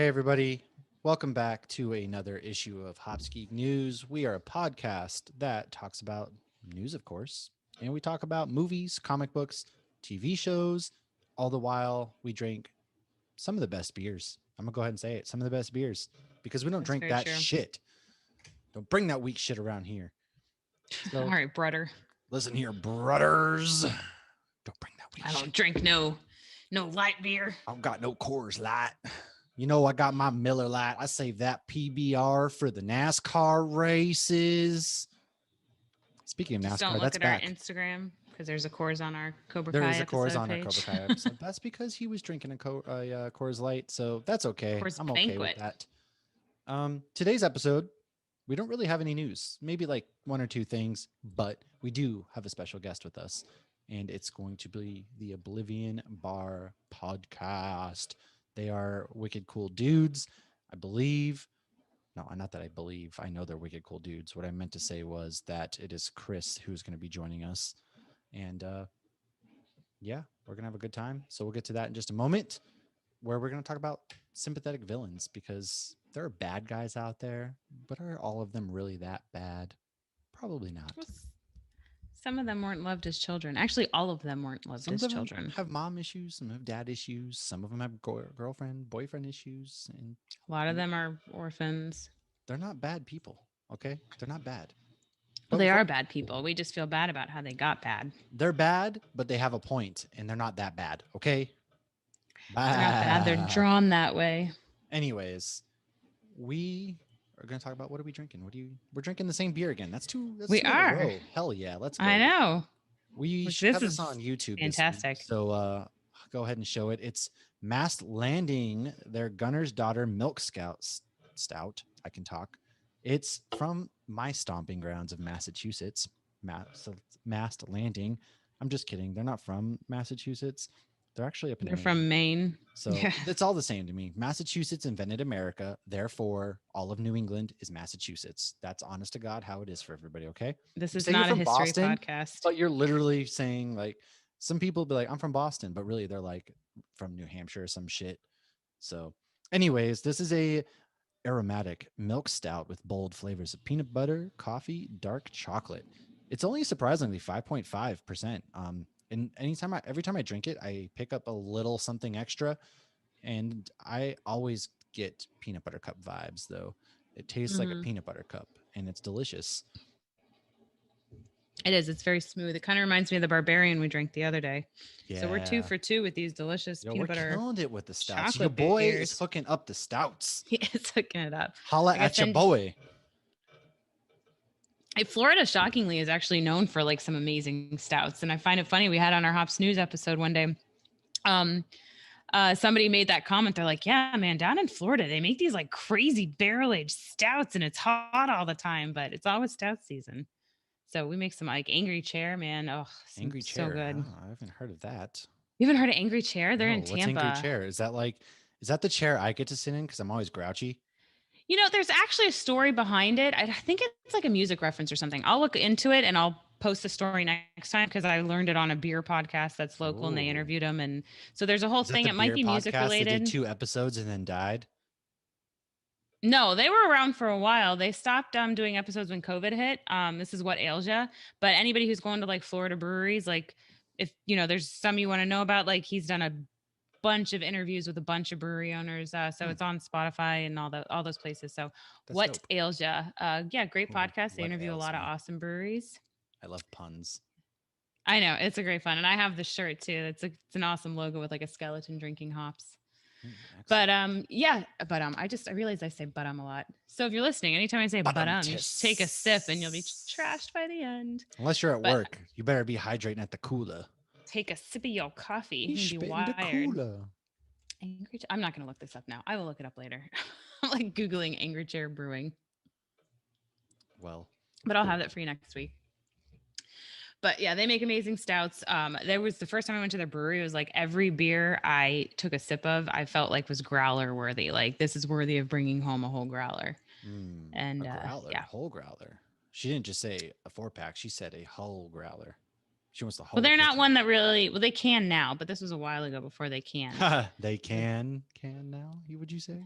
Hey, everybody. Welcome back to another issue of Hopsgeek News. We are a podcast that talks about news, of course, and we talk about movies, comic books, TV shows. All the while, we drink some of the best beers. I'm going to go ahead and say it. Some of the best beers because we don't That's drink very that true. shit. Don't bring that weak shit around here. All So, right, brother. listen here, brothers. Don't bring that weak I shit. don't drink no light beer. I don't got no Coors Light. You know, I got my Miller Lite. I saved that PBR for the NASCAR races. Speaking of Just don't NASCAR, look that's at our back. Instagram because there's a Coors on our Cobra There Kai is a Coors episode on our Cobra page. Kai episode. That's because he was drinking a Coors Light, so that's okay. Coors I'm okay with Banquet. that. Today's episode, we don't really have any news. Maybe like one or two things, but we do have a special guest with us, and it's going to be the Oblivion Bar Podcast. They are wicked cool dudes, I believe. No, not that I believe. I know they're wicked cool dudes. What I meant to say was that it is Chris who's going to be joining us. And yeah, we're going to have a good time. So we'll get to that in just a moment, where we're going to talk about sympathetic villains because there are bad guys out there, but are all of them really that bad? Probably not. Some of them weren't loved as children. Actually, all of them weren't loved Some of as them children. have mom issues, some have dad issues, some of them have girlfriend, boyfriend issues, and A lot of them are orphans. they're not bad people. Okay, they're not bad. Well, But they before are bad people. We just feel bad about how they got bad. they're bad, but they have a point, and they're not that bad. Okay, They're not bad. They're bad. drawn that way. Anyways, we are going to talk about what are we drinking? We're drinking the same beer again. That's two. That's We two in a are. row. Hell yeah, let's I go. know. We Like, should this have this is on YouTube this week. fantastic. So go ahead and show it. It's Mast Landing, their Gunner's Daughter Milk Stout. I can talk. It's from my stomping grounds of Massachusetts. Mast Landing. I'm just kidding. They're not from Massachusetts. They're actually up in They're Maine. from Maine. So Yeah. it's all the same to me. Massachusetts invented America. Therefore, all of New England is Massachusetts. That's honest to God how it is for everybody. Okay. This You is say you're not a from history Boston, podcast. but you're literally saying like some people be like, I'm from Boston, but really they're like from New Hampshire or some shit. So, anyways, this is a aromatic milk stout with bold flavors of peanut butter, coffee, dark chocolate. It's only surprisingly 5.5%. And every time I drink it, I pick up a little something extra, and I always get peanut butter cup vibes though. It tastes like a Mhm. peanut butter cup, and it's delicious. It is. It's very smooth. It kind of reminds me of the barbarian we drank the other day. So we're 2 Yeah. for 2 with these delicious Yo, we're peanut butter killing it with the stouts. Your chocolate boy is beers. hooking up the stouts. He is hooking it up. Holla Like at your boy. Florida, shockingly, is actually known for like some amazing stouts, and I find it funny. We had on our Hops News episode one day. Somebody made that comment. They're like, "Yeah, man, down in Florida, they make these like crazy barrel aged stouts, and it's hot all the time, but it's always stout season." So we make some like Angry Chair, man. Oh, Angry so Chair. good. Oh, I haven't heard of that. You haven't heard of Angry Chair? They're No, in what's Angry Tampa. Chair? Is that the chair I get to sit in because I'm always grouchy? You know, there's actually a story behind it. I think it's like a music reference or something. I'll look into it and I'll post the story next time because I learned it on a beer podcast that's local and they Ooh. interviewed him. And so there's a whole Is that thing. the It might beer be music podcast that did related. 2 episodes and then died? No, they were around for a while. They stopped doing episodes when COVID hit. This is what ails ya. But anybody who's going to like Florida breweries, like if you know, there's some you want to know about. Like he's done a bunch of interviews with a bunch of brewery owners. So it's on Spotify and all those places. So That's what dope. ails ya? Yeah, great Ooh, podcast. They what interview a ails lot of me? awesome breweries. I love puns. I know it's a great fun, and I have the shirt too. It's an awesome logo with like a skeleton drinking hops. But yeah, but I realized I say but a lot. So if you're listening, anytime I say but you just take a sip and you'll be trashed by the end. Unless you're at But work, you better be hydrating at the cooler. take a sip of your coffee. You You be spit in the wired. cooler. I'm not going to look this up now. I will look it up later. I'm like Googling Angry Chair Brewing. Well, but I'll have that for you next week. But yeah, they make amazing stouts. There was the first time I went to their brewery, it was like every beer I took a sip of, I felt like was growler worthy. Like this is worthy of bringing home a whole growler. And a growler, yeah, whole growler. She didn't just say a 4-pack; she said a whole growler. She wants the whole. Well, they're not kitchen. one that really. Well, they can now, but this was a while ago before they can. They can now. Would you say?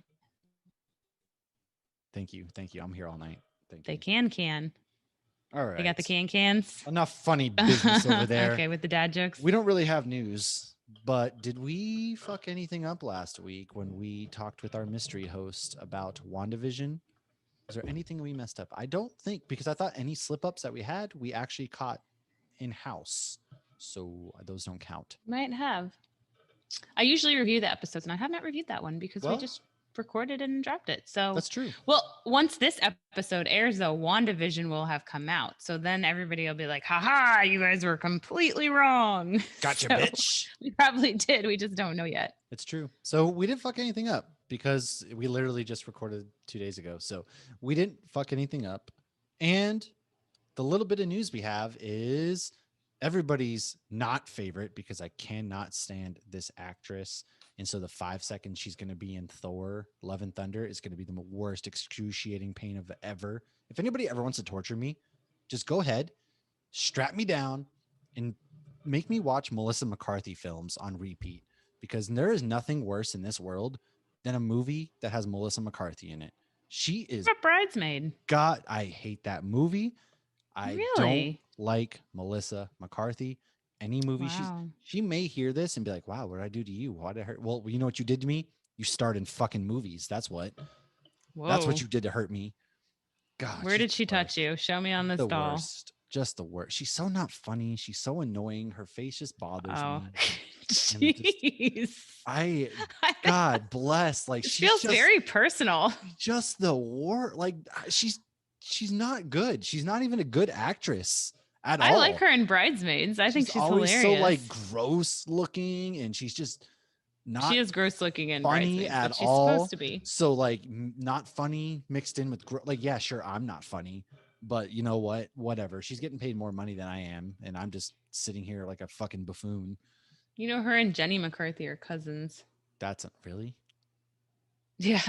Thank you. Thank you. I'm here all night. Thank They you. can. All They got the right. cans. Enough funny business over there. Okay, with the dad jokes. We don't really have news, but did we fuck anything up last week when we talked with our mystery host about WandaVision? Is there anything we messed up? I don't think, because I thought any slip ups that we had, we actually caught in house. So those don't count. Might have. I usually review the episodes, and I have not reviewed that one because we Well, just recorded and dropped it. So, that's true. well, once this episode airs, though, WandaVision will have come out. So then everybody will be like, haha, you guys were completely wrong. Gotcha, So bitch. we probably did. We just don't know yet. It's true. So we didn't fuck anything up because we literally just recorded 2 days ago. So we didn't fuck anything up. And the little bit of news we have is everybody's not favorite, because I cannot stand this actress. And so the 5 seconds she's going to be in Thor Love and Thunder is going to be the worst excruciating pain of ever. If anybody ever wants to torture me, just go ahead, strap me down, and make me watch Melissa McCarthy films on repeat, because there is nothing worse in this world than a movie that has Melissa McCarthy in it. She is What Bridesmaid? God. I hate that movie. I don't Really? like Melissa McCarthy. Any movie Wow. she may hear this and be like, "Wow, what did I do to you? Why did I hurt?" Well, you know what you did to me? You starred in fucking movies. That's what. Whoa. That's what you did to hurt me. God. Where did she touch you? Show me on this The doll. worst. Just the worst. She's so not funny. She's so annoying. Her face just bothers Oh, me. jeez. God bless. Like, It she's feels just, very personal. just the war. Like, she's not good. She's not even a good actress at all. I like her in Bridesmaids. I think she's always hilarious. so like gross looking, and she's just not she is gross looking in funny Bridesmaids, at but she's all. supposed to be. So like not funny mixed in with like, yeah, sure, I'm not funny, but you know what? Whatever. She's getting paid more money than I am, and I'm just sitting here like a fucking buffoon. You know, her and Jenny McCarthy are cousins. That's really. Yeah.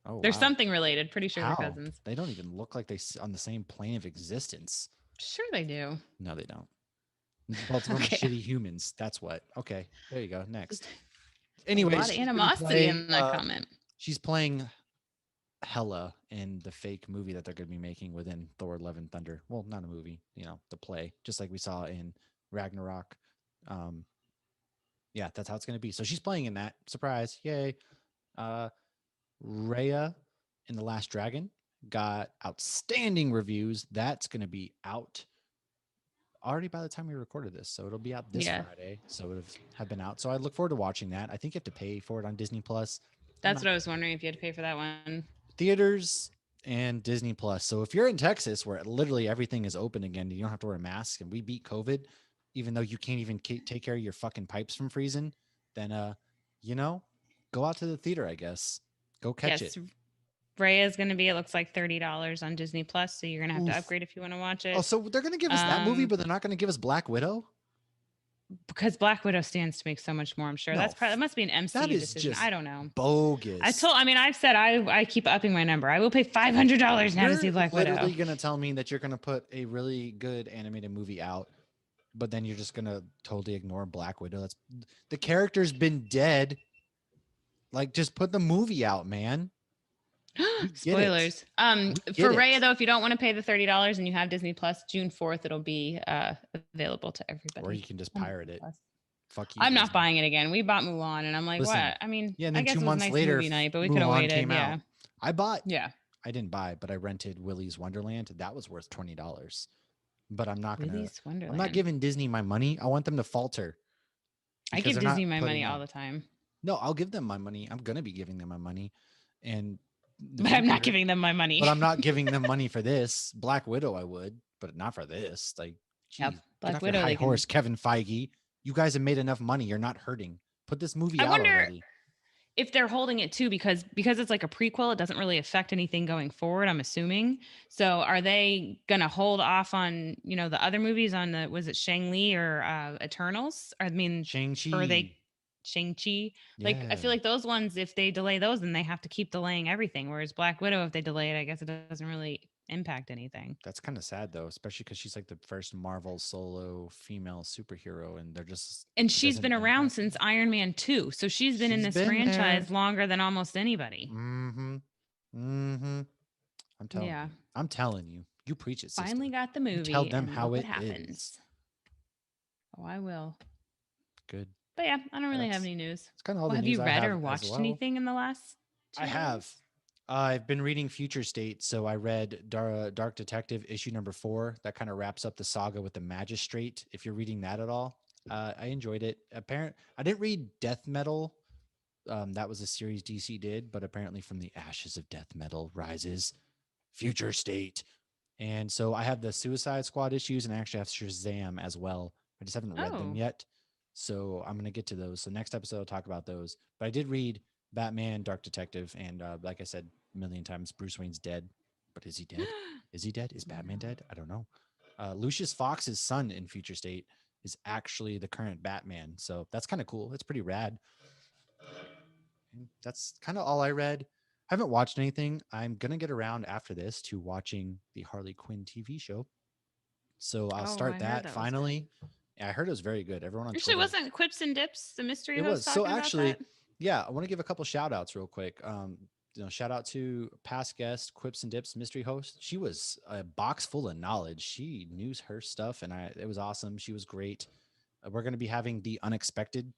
Oh, There's wow. something related. Pretty sure How? they're cousins. They don't even look like they on the same plane of existence. Sure they do. No, they don't. Both of them Okay. are shitty humans. That's what. Okay, there you go. Next. A Anyway, lot of animosity in that comment. She's playing Hela in the fake movie that they're going to be making within Thor: Love and Thunder. Well, not a movie, the play, just like we saw in Ragnarok. Yeah, that's how it's going to be. So she's playing in that. Surprise! Yay! Raya in The Last Dragon got outstanding reviews. That's going to be out already by the time we recorded this, so it'll be out this Friday. So it'll have been out. So I look forward to watching that. I think you have to pay for it on Disney Plus. That's what I was wondering, if you had to pay for that one. Theaters and Disney Plus. So if you're in Texas, where literally everything is open again, you don't have to wear a mask, and we beat COVID, even though you can't even take care of your fucking pipes from freezing, then go out to the theater, I guess. Go catch it. Raya is going to be, it looks like $30 on Disney Plus, so you're going to have to upgrade if you want to watch it. Oh, so they're going to give us that movie, but they're not going to give us Black Widow? Because Black Widow stands to make so much more, I'm sure. No, that must be an MCU decision. Just I don't know. Bogus. I've said I keep upping my number. I will pay $500 now to see Black Widow. You're literally going to tell me that you're going to put a really good animated movie out, but then you're just going to totally ignore Black Widow. The character's been dead. Like, just put the movie out, man. Spoilers. For Raya, though, if you don't want to pay the $30 and you have Disney Plus, June 4th it'll be available to everybody. Or you can just pirate it. Fuck you. I'm not buying it again. We bought Mulan, and I'm like, Listen, what? I mean, yeah, and I then guess 2 it was months a nice later, movie night, but we could have Mulan waited. came Yeah. out. I bought. Yeah. I didn't buy, but I rented Willy's Wonderland. That was worth $20. But I'm not gonna. I'm not giving Disney my money. I want them to falter. I give Disney my money all the time. No, I'll give them my money. I'm gonna be giving them my money, but I'm not giving them my money. But I'm not giving them money for this. Black Widow, I would, but not for this. Like, geez, Black Widow. High horse, Kevin Feige. You guys have made enough money. You're not hurting. Put this movie out already. If they're holding it too, because it's like a prequel, it doesn't really affect anything going forward, I'm assuming. So are they gonna hold off on the other movies on was it Shang-Li or Eternals? I mean, Shang-Chi. Or are they Shang-Chi? Like, I feel like those ones, if they delay those, then they have to keep delaying everything. Whereas Black Widow, if they delay it, I guess it doesn't really impact anything. That's kind of sad though, especially because she's like the first Marvel solo female superhero, and she's been around since Iron Man 2, so she's been in this franchise longer than almost anybody. I'm telling Yeah. you. I'm telling you. You preach it, sister. Finally got the You tell movie them and how look what it is. happens. Oh, I will. Good. But yeah, I don't really have That's any news. that's kind of all Well, the have news you I read have or as watched well. anything in the last I 2 have. days? I've been reading Future State, so I read Dark Detective issue number 4. That kind of wraps up the saga with the Magistrate. If you're reading that at all, I enjoyed it. I didn't read Death Metal. That was a series DC did, but apparently from the ashes of Death Metal rises Future State. And so I have the Suicide Squad issues and I actually have Shazam as well. I just haven't read them Oh, yet. So I'm going to get to those. So next episode, I'll talk about those. But I did read Batman, Dark Detective, and like I said a million times, Bruce Wayne's dead. But is he dead? Is he dead? Is Batman dead? I don't know. Lucius Fox's son in Future State is actually the current Batman. So that's kind of cool. It's pretty rad. And that's kind of all I read. I haven't watched anything. I'm going to get around after this to watching the Harley Quinn TV show. So I'll oh, start I heard that that was good. finally. Yeah, I heard it was very good. Everyone on Actually, Twitter. wasn't Quips and Dips the mystery It host was. So talking about that? actually, yeah, I want to give a couple shout outs real quick. Shout out to past guest Quips and Dips mystery host. She was a box full of knowledge. She knew her stuff and it was awesome. She was great. We're going to be having the Unexpected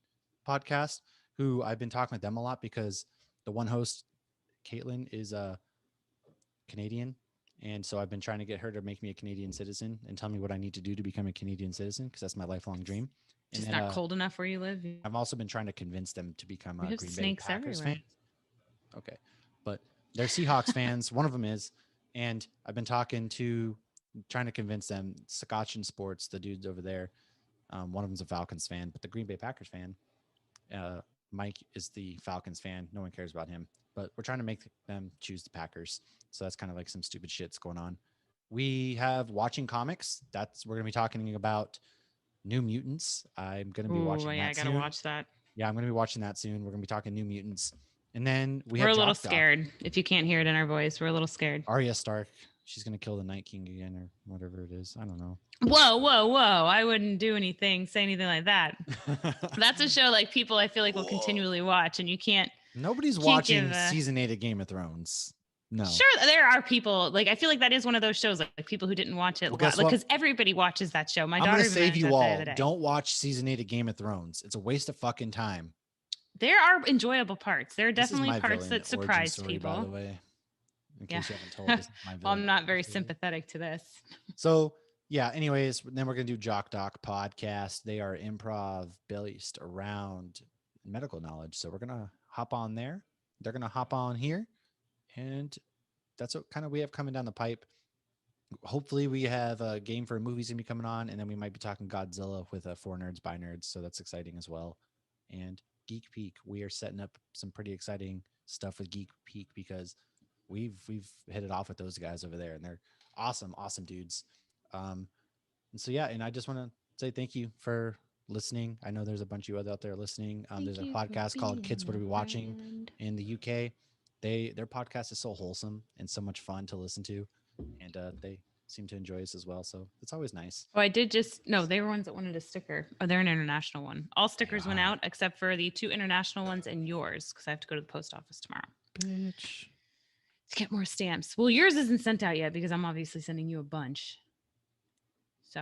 podcast, who I've been talking with them a lot because the one host, Caitlin, is Canadian. And so I've been trying to get her to make me a Canadian citizen and tell me what I need to do to become a Canadian citizen because that's my lifelong dream. And Just then not cold enough where you live. I've also been trying to convince them to become We have Green Bay snakes Packers everywhere. fans. Okay. But they're Seahawks fans. One of them is. And I've been trying to convince them, Scotch and Sports, the dudes over there. One of them's a Falcons fan, but the Green Bay Packers fan, Mike is the Falcons fan. No one cares about him, but we're trying to make them choose the Packers. So that's kind of like some stupid shit's going on. We have watching comics. We're going to be talking about New Mutants. I'm going to be Oh, watching yeah, I that gotta soon. watch that. Yeah, I'm going to be watching that soon. We're going to be talking New Mutants. And then we We're have a little Jock Doc. scared. If you can't hear it in our voice, we're a little scared. Arya Stark. She's going to kill the Night King again or whatever it is. I don't know. Whoa, whoa, whoa. I wouldn't do anything, say anything like that. That's a show like people I feel like will continually watch, and you can't. Nobody's Can't watching give a- season 8 of Game of Thrones. No. Sure, there are people like I feel like that is one of those shows like people who didn't watch it Well, guess what? because everybody watches that show. My I'm daughter going to even save mentioned you that the all. other day. Don't watch season 8 of Game of Thrones. It's a waste of fucking time. There are enjoyable parts. There are This is definitely my parts villain that origin surprised story, people. by the way. In Yeah. case you haven't told, this is my villain. Well, I'm not origin very story. sympathetic to this. So, yeah, anyways, then we're going to do Jock Doc podcast. They are improv based around medical knowledge. So we're going to hop on there. They're going to hop on here. And that's what kind of we have coming down the pipe. Hopefully we have a game for movies going to be coming on. And then we might be talking Godzilla with For Nerds by Nerds. So that's exciting as well. And Geek Peak, we are setting up some pretty exciting stuff with Geek Peak because we've hit it off with those guys over there and they're awesome dudes. And so yeah, and I just want to say thank you for listening. I know there's a bunch of you out there listening. There's a podcast called Kids What Are We Watching in the UK. Their podcast is so wholesome and so much fun to listen to, and they seem to enjoy us as well. So it's always nice. Oh, I did they were ones that wanted a sticker. Oh, they're an international one. All stickers went out except for the 2 international ones and yours because I have to go to the post office tomorrow. Bitch. To get more stamps. Well, yours isn't sent out yet because I'm obviously sending you a bunch. So,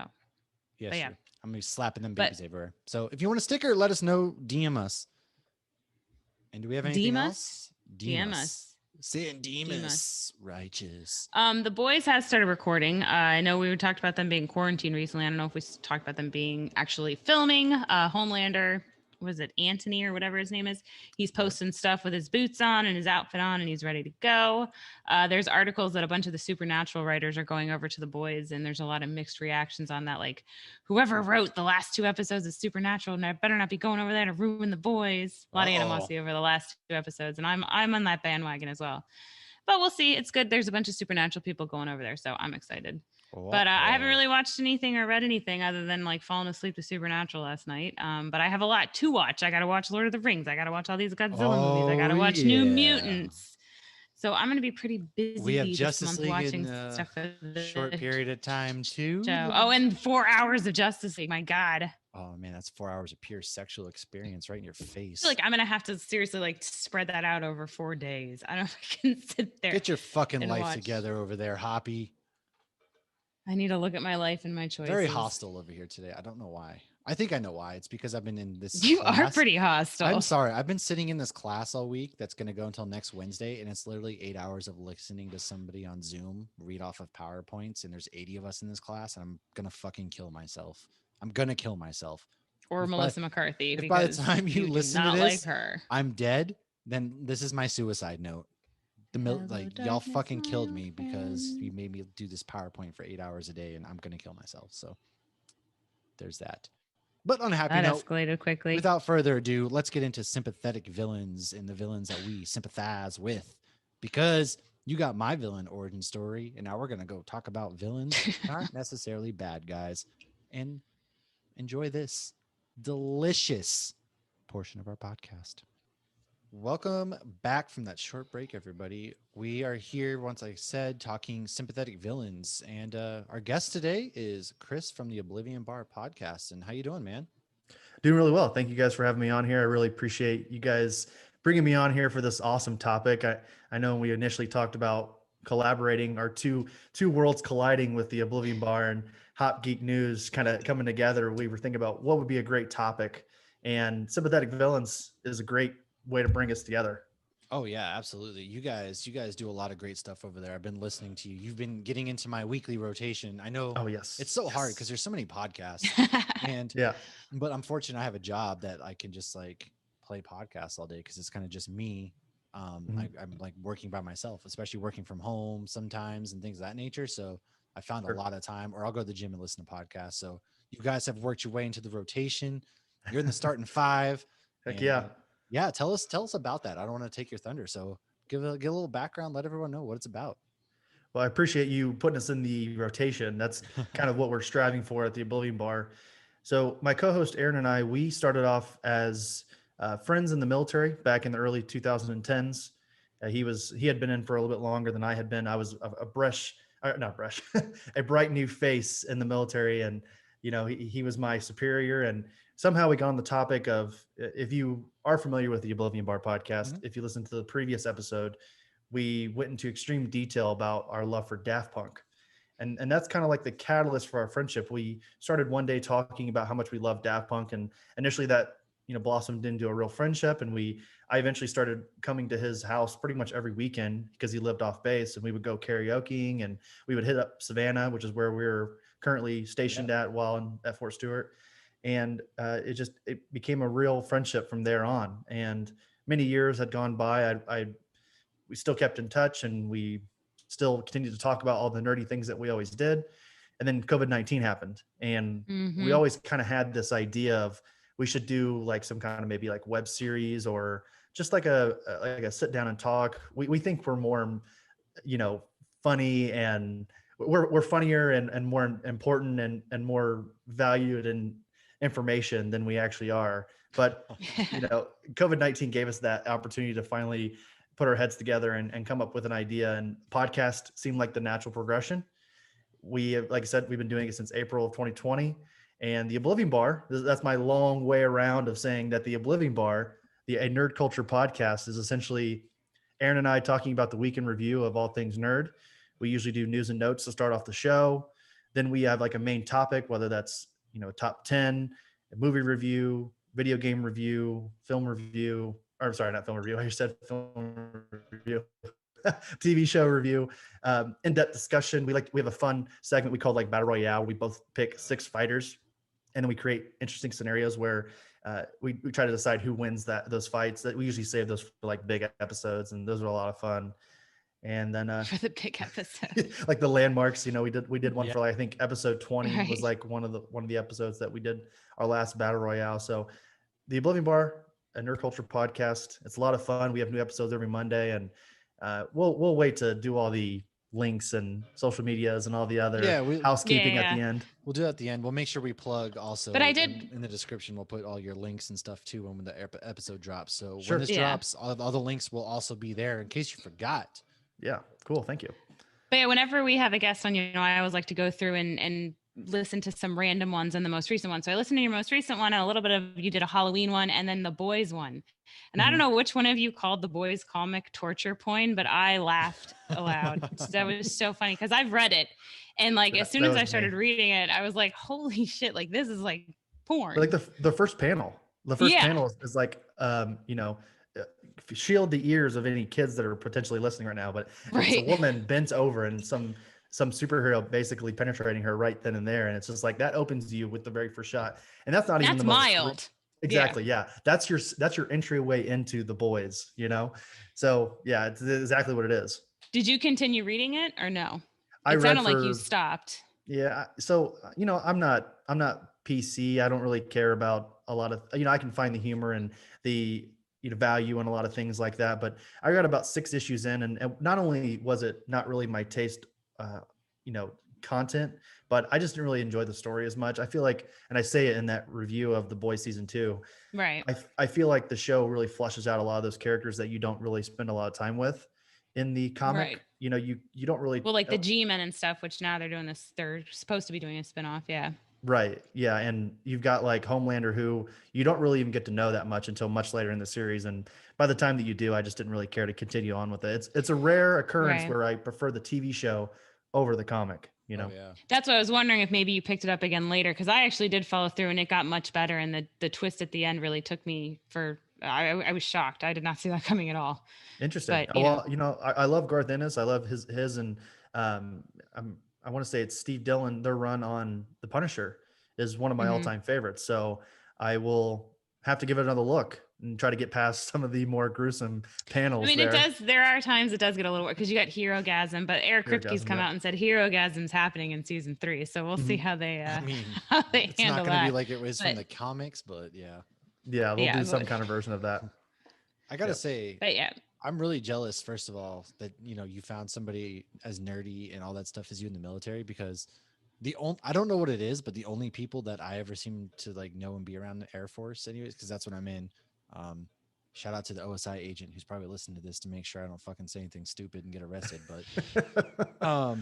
Yeah, but sure. yeah. I'm gonna be slapping them babies everywhere. So if you want a sticker, let us know. DM us. And do we have anything else? DM us. Sin DM Demas. us. Righteous. The boys have started recording. I know we talked about them being quarantined recently. I don't know if we talked about them being actually filming. Homelander, was it Anthony or whatever his name is? He's posting stuff with his boots on and his outfit on, and he's ready to go. There's articles that a bunch of the Supernatural writers are going over to the boys, and there's a lot of mixed reactions on that. Like, whoever wrote the last 2 episodes of Supernatural better not be going over there to ruin the boys. A lot of animosity over the last 2 episodes, and I'm on that bandwagon as well. But we'll see. It's good. There's a bunch of Supernatural people going over there, so I'm excited. But I haven't really watched anything or read anything other than like falling asleep to Supernatural last night. But I have a lot to watch. I got to watch Lord of the Rings. I got to watch all these Godzilla movies. I got to watch New Mutants. So I'm going to be pretty busy We have this Justice month League watching in a stuff for the short period of time too. show. Oh, and 4 hours of Justice League. My God. Oh man, that's 4 hours of pure sexual experience right in your I feel face. like I'm gonna have to seriously like spread that out over 4 days. I don't know if I can sit there Get your fucking and life watch. together over there, Hoppy. I need to look at my life and my Very choices. hostile over here today. I don't know why. I think I know why. It's because I've been in this You are class. pretty I'm hostile. sorry. I've been sitting in this class all week that's going to go until next Wednesday. And it's literally 8 hours of listening to somebody on Zoom read off of PowerPoints. And there's 80 of us in this class. And I'm going to fucking kill myself. I'm going to kill myself. Or If by, Melissa McCarthy, if by the because time you you do listen to not like this, her. I'm dead, then this is my suicide note. Hello, Y'all darkness, fucking my killed old me because friend. you made me do this PowerPoint for 8 hours a day and I'm going to kill myself. So there's that. But on a happy That note, escalated quickly. without further ado, let's get into sympathetic villains and the villains that we sympathize with. Because you got my villain origin story, and now we're going to go talk about villains that aren't necessarily bad guys. And enjoy this delicious portion of our podcast. Welcome back from that short break, everybody. We are here, once I said, talking sympathetic villains. And our guest today is Chris from the Oblivion Bar podcast. And how you doing, man? Doing really well. Thank you guys for having me on here. I really appreciate you guys bringing me on here for this awesome topic. I know when we initially talked about collaborating, our two worlds colliding with the Oblivion Bar and Hop Geek News kind of coming together, we were thinking about what would be a great topic. And sympathetic villains is a great way to bring us together. Oh yeah, absolutely. You guys do a lot of great stuff over there. I've been listening to you. You've been getting into my weekly rotation. I know Oh yes. it's so hard Yes. because there's so many podcasts. And Yeah. but I'm fortunate I have a job that I can just like play podcasts all day because it's kind of just me. Mhm. I'm like working by myself, especially working from home sometimes and things of that nature. So I found a Sure. lot of time, or I'll go to the gym and listen to podcasts. So you guys have worked your way into the rotation. You're in the starting five, Heck and yeah. yeah, tell us about that. I don't want to take your thunder, so give a little background. Let everyone know what it's about. Well, I appreciate you putting us in the rotation. That's kind of what we're striving for at the Oblivion Bar. So, my co-host Aaron and I, we started off as friends in the military back in the early 2010s. He had been in for a little bit longer than I had been. I was a brush, not brush, a bright new face in the military, and he was my superior. And somehow we got on the topic of, if you are familiar with the Oblivion Bar podcast, Mhm. if you listen to the previous episode, we went into extreme detail about our love for Daft Punk. And that's kind of like the catalyst for our friendship. We started one day talking about how much we love Daft Punk, and initially that blossomed into a real friendship. And I eventually started coming to his house pretty much every weekend because he lived off base, and we would go karaokeing, and we would hit up Savannah, which is where we're currently stationed Yeah. at at Fort Stewart. And it became a real friendship from there on. And many years had gone by. We still kept in touch, and we still continued to talk about all the nerdy things that we always did. And then COVID-19 happened, and we Mm-hmm. always kind of had this idea of we should do like some kind of maybe like web series, or just like a sit down and talk. We think we're more, you know, funny, and we're funnier and more important and more valued in information than we actually are. But COVID-19 gave us that opportunity to finally put our heads together and come up with an idea, and podcast seemed like the natural progression. Like I said, we've been doing it since April of 2020. And the Oblivion Bar, that's my long way around of saying that the Oblivion Bar, a nerd culture podcast, is essentially Aaron and I talking about the week in review of all things nerd. We usually do news and notes to start off the show. Then we have like a main topic, whether that's, top 10, a movie review, video game review, film review, or sorry, not film review. I said film review. TV show review, in-depth discussion. We have a fun segment we call like Battle Royale. We both pick 6 fighters, and then we create interesting scenarios where we try to decide who wins those fights. That we usually save those for like big episodes, and those are a lot of fun. And then For the big episode. like the landmarks, we did one Yeah. for like, I think episode 20 was Right. like one of the episodes that we did our last Battle Royale. So the Oblivion Bar, a nerd culture podcast. It's a lot of fun. We have new episodes every Monday, and we'll wait to do all the links and social medias and all the other Yeah, housekeeping at Yeah. the end. we'll do that at the end. We'll make sure we plug also But I did. in the description. We'll put all your links and stuff too when the episode drops. So when Sure. this Yeah. drops, all the links will also be there in case you forgot. Yeah, cool. Thank you. But yeah, whenever we have a guest on, I always like to go through and listen to some random ones and the most recent one. So I listened to your most recent one and a little bit of, you did a Halloween one and then the boys one. And I don't know which one of you called the boys comic torture porn, but I laughed aloud. That was so funny because I've read it. And like, as soon That as was I started me. reading it, I was like, holy shit, like this is like porn. Like the first panel. The first Yeah. panel is like, you know, shield the ears of any kids that are potentially listening right now. But it's a Right. woman bent over and some superhero basically penetrating her right then and there, and it's just like that opens you with the very first shot, and that's not even That's the most mild. exactly. Yeah, that's your entryway into the boys. You know, so yeah, it's exactly what it is. Did you continue reading it or no? I It read sounded like you for stopped. Yeah. So, you know, I'm not PC. I don't really care about a lot of, you know, I can find the humor and the, you know, value in a lot of things like that. But I got about 6 issues in, and not only was it not really my taste, uh, you know, content, but I just didn't really enjoy the story as much. I feel like, and I say it in that review of The Boys season 2, Right. I feel like the show really flushes out a lot of those characters that you don't really spend a lot of time with in the comic. Right. You know, you don't really Well, like the G-Men and stuff, which now they're doing this, they're supposed to be doing a spinoff. Yeah. Right. Yeah. And you've got like Homelander, who you don't really even get to know that much until much later in the series. And by the time that you do, I just didn't really care to continue on with it. It's a rare occurrence Right. where I prefer the TV show over the comic, you know? Oh, yeah. That's what I was wondering if maybe you picked it up again later, because I actually did follow through and it got much better. And the twist at the end really took me for, I was shocked. I did not see that coming at all. Interesting. But, Well, you know, I love Garth Ennis. I love his, and um, I want to say it's Steve Dillon. Their run on The Punisher is one of my mhm. all-time favorites. So I will have to give it another look and try to get past some of the more gruesome panels. I mean, there. there are times it does get a little weird because you got Hero-gasm, but Eric Kripke's Hero-gasm, come yep. out and said Hero-gasm's happening in season 3. So we'll see Mhm. how they, I mean, how they it's handle not going to that. be like it was from But- the comics, but yeah. Yeah, they'll Yeah, do some but- kind of version of that. I gotta Yep. say, But yeah, I'm really jealous, first of all, that you know you found somebody as nerdy and all that stuff as you in the military, because I don't know what it is, but the only people that I ever seem to like know and be around the Air Force, anyways, because that's what I'm in. Shout out to the OSI agent who's probably listening to this to make sure I don't fucking say anything stupid and get arrested. But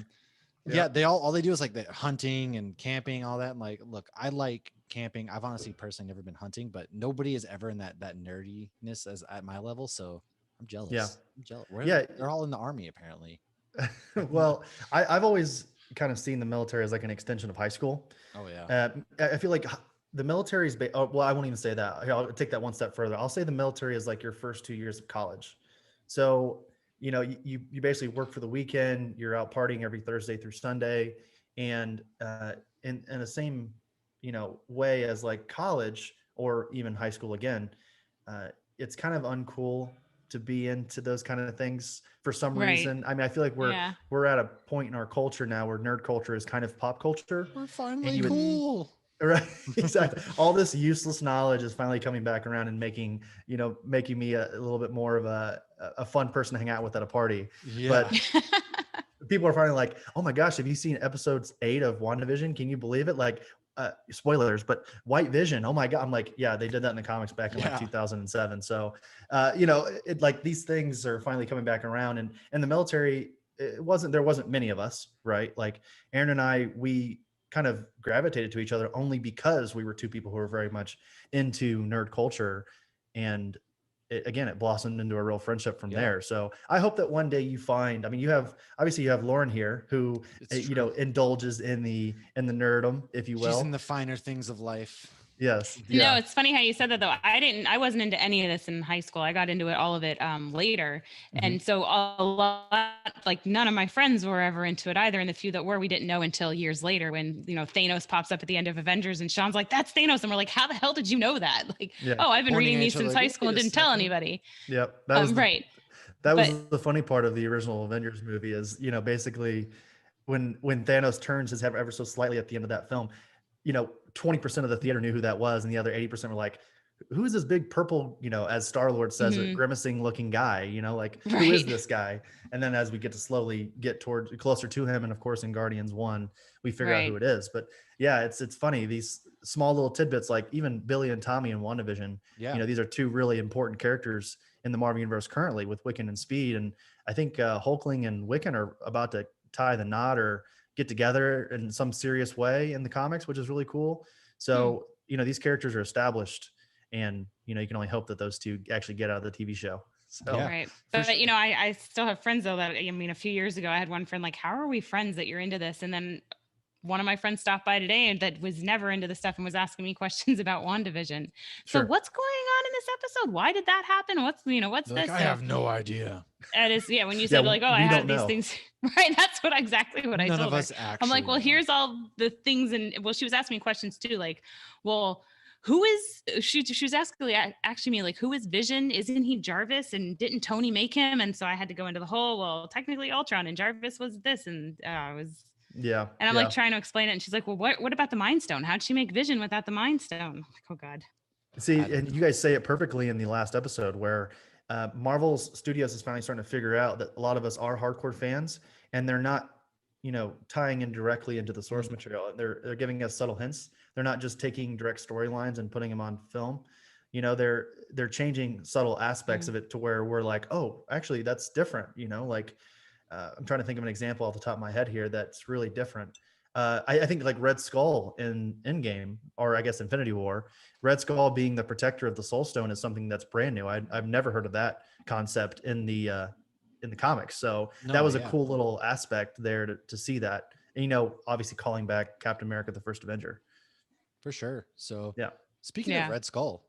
yeah, they all they do is like the hunting and camping, all that. And like, look, I like camping. I've honestly personally never been hunting, but nobody is ever in that nerdiness as at my level. So I'm jealous. Yeah. I'm jealous. Yeah. They're all in the army apparently. Well, I've always kind of seen the military as like an extension of high school. Oh yeah. I feel like the military is, well, I won't even say that. Here, I'll take that one step further. I'll say the military is like your first 2 years of college. So, you know, you basically work for the weekend, you're out partying every Thursday through Sunday. And in the same, you know, way as like college or even high school again, it's kind of uncool to be into those kind of things for some Right. reason. I mean, I feel like Yeah. we're at a point in our culture now where nerd culture is kind of pop culture. We're finally you would- cool. Right. Exactly. All this useless knowledge is finally coming back around and making me a little bit more of a fun person to hang out with at a party. Yeah. But people are finally like, oh my gosh, have you seen episodes 8 of WandaVision? Can you believe it? Like, spoilers, but White Vision. Oh my God. I'm like, yeah, they did that in the comics back in like 2007. So, you know, it like these things are finally coming back around, and the military, there wasn't many of us, right? Like Aaron and I, we kind of gravitated to each other only because we were two people who were very much into nerd culture. And it blossomed into a real friendship from there. So I hope that one day you find, I mean, you have Lauren here who, you know, indulges in the nerdum, if you will. She's in the finer things of life. Yes. No, it's funny how you said that though. I wasn't into any of this in high school. I got into it, all of it, later. And so a lot, like none of my friends were ever into it either. And the few that were, we didn't know until years later when, you know, Thanos pops up at the end of Avengers and Sean's like, that's Thanos. And we're like, how the hell did you know that? Like, oh, I've been reading these since high school and didn't tell anybody. Yep. That was right. That was the funny part of the original Avengers movie is, you know, basically when Thanos turns his head ever so slightly at the end of that film, you know, 20% of the theater knew who that was, and the other 80% were like, who is this big purple, you know, as Star-Lord says, a grimacing looking guy, you know, like who is this guy? And then as we get to slowly get closer to him, and of course in Guardians 1, we figure out who it is. But yeah, it's funny, these small little tidbits, like even Billy and Tommy in WandaVision, you know, these are two really important characters in the Marvel Universe currently with Wiccan and Speed. And I think Hulkling and Wiccan are about to tie the knot, or get together in some serious way in the comics, which is really cool. So, these characters are established, and, you can only hope that those two actually get out of the TV show. So, Yeah, Right. for But, sure. I still have friends though that, I mean, a few years ago, I had one friend like, how are we friends that you're into this? And then one of my friends stopped by today and that was never into the stuff and was asking me questions about WandaVision. So sure. what's going on in this episode? Why did that happen? What's They're like, this? I So have no idea. it is, yeah, when you Yeah, said like, oh, I we have don't these know. things, right? That's exactly what I None told of her. us actually. I'm like, well, know. here's all the things. And well, she was asking me questions too. Like, well, who is she was asking me like, who is Vision? Isn't he Jarvis? And didn't Tony make him? And so I had to go into the whole, well, technically Ultron and Jarvis was this. And I was, Yeah. and I'm yeah. like trying to explain it. And she's like, well, what about the Mind Stone? How'd she make Vision without the Mind Stone? I'm like, oh God. See, and you guys say it perfectly in the last episode where Marvel Studios is finally starting to figure out that a lot of us are hardcore fans, and they're not, tying in directly into the source material. They're giving us subtle hints. They're not just taking direct storylines and putting them on film. They're changing subtle aspects of it to where we're like, oh, actually, that's different. Like I'm trying to think of an example off the top of my head here that's really different. I think like Red Skull in Endgame, or I guess Infinity War, Red Skull being the protector of the Soul Stone is something that's brand new. I've never heard of that concept in the comics. So that was a cool little aspect there to see that. And, obviously calling back Captain America, the First Avenger. For sure. So yeah. Speaking of Red Skull,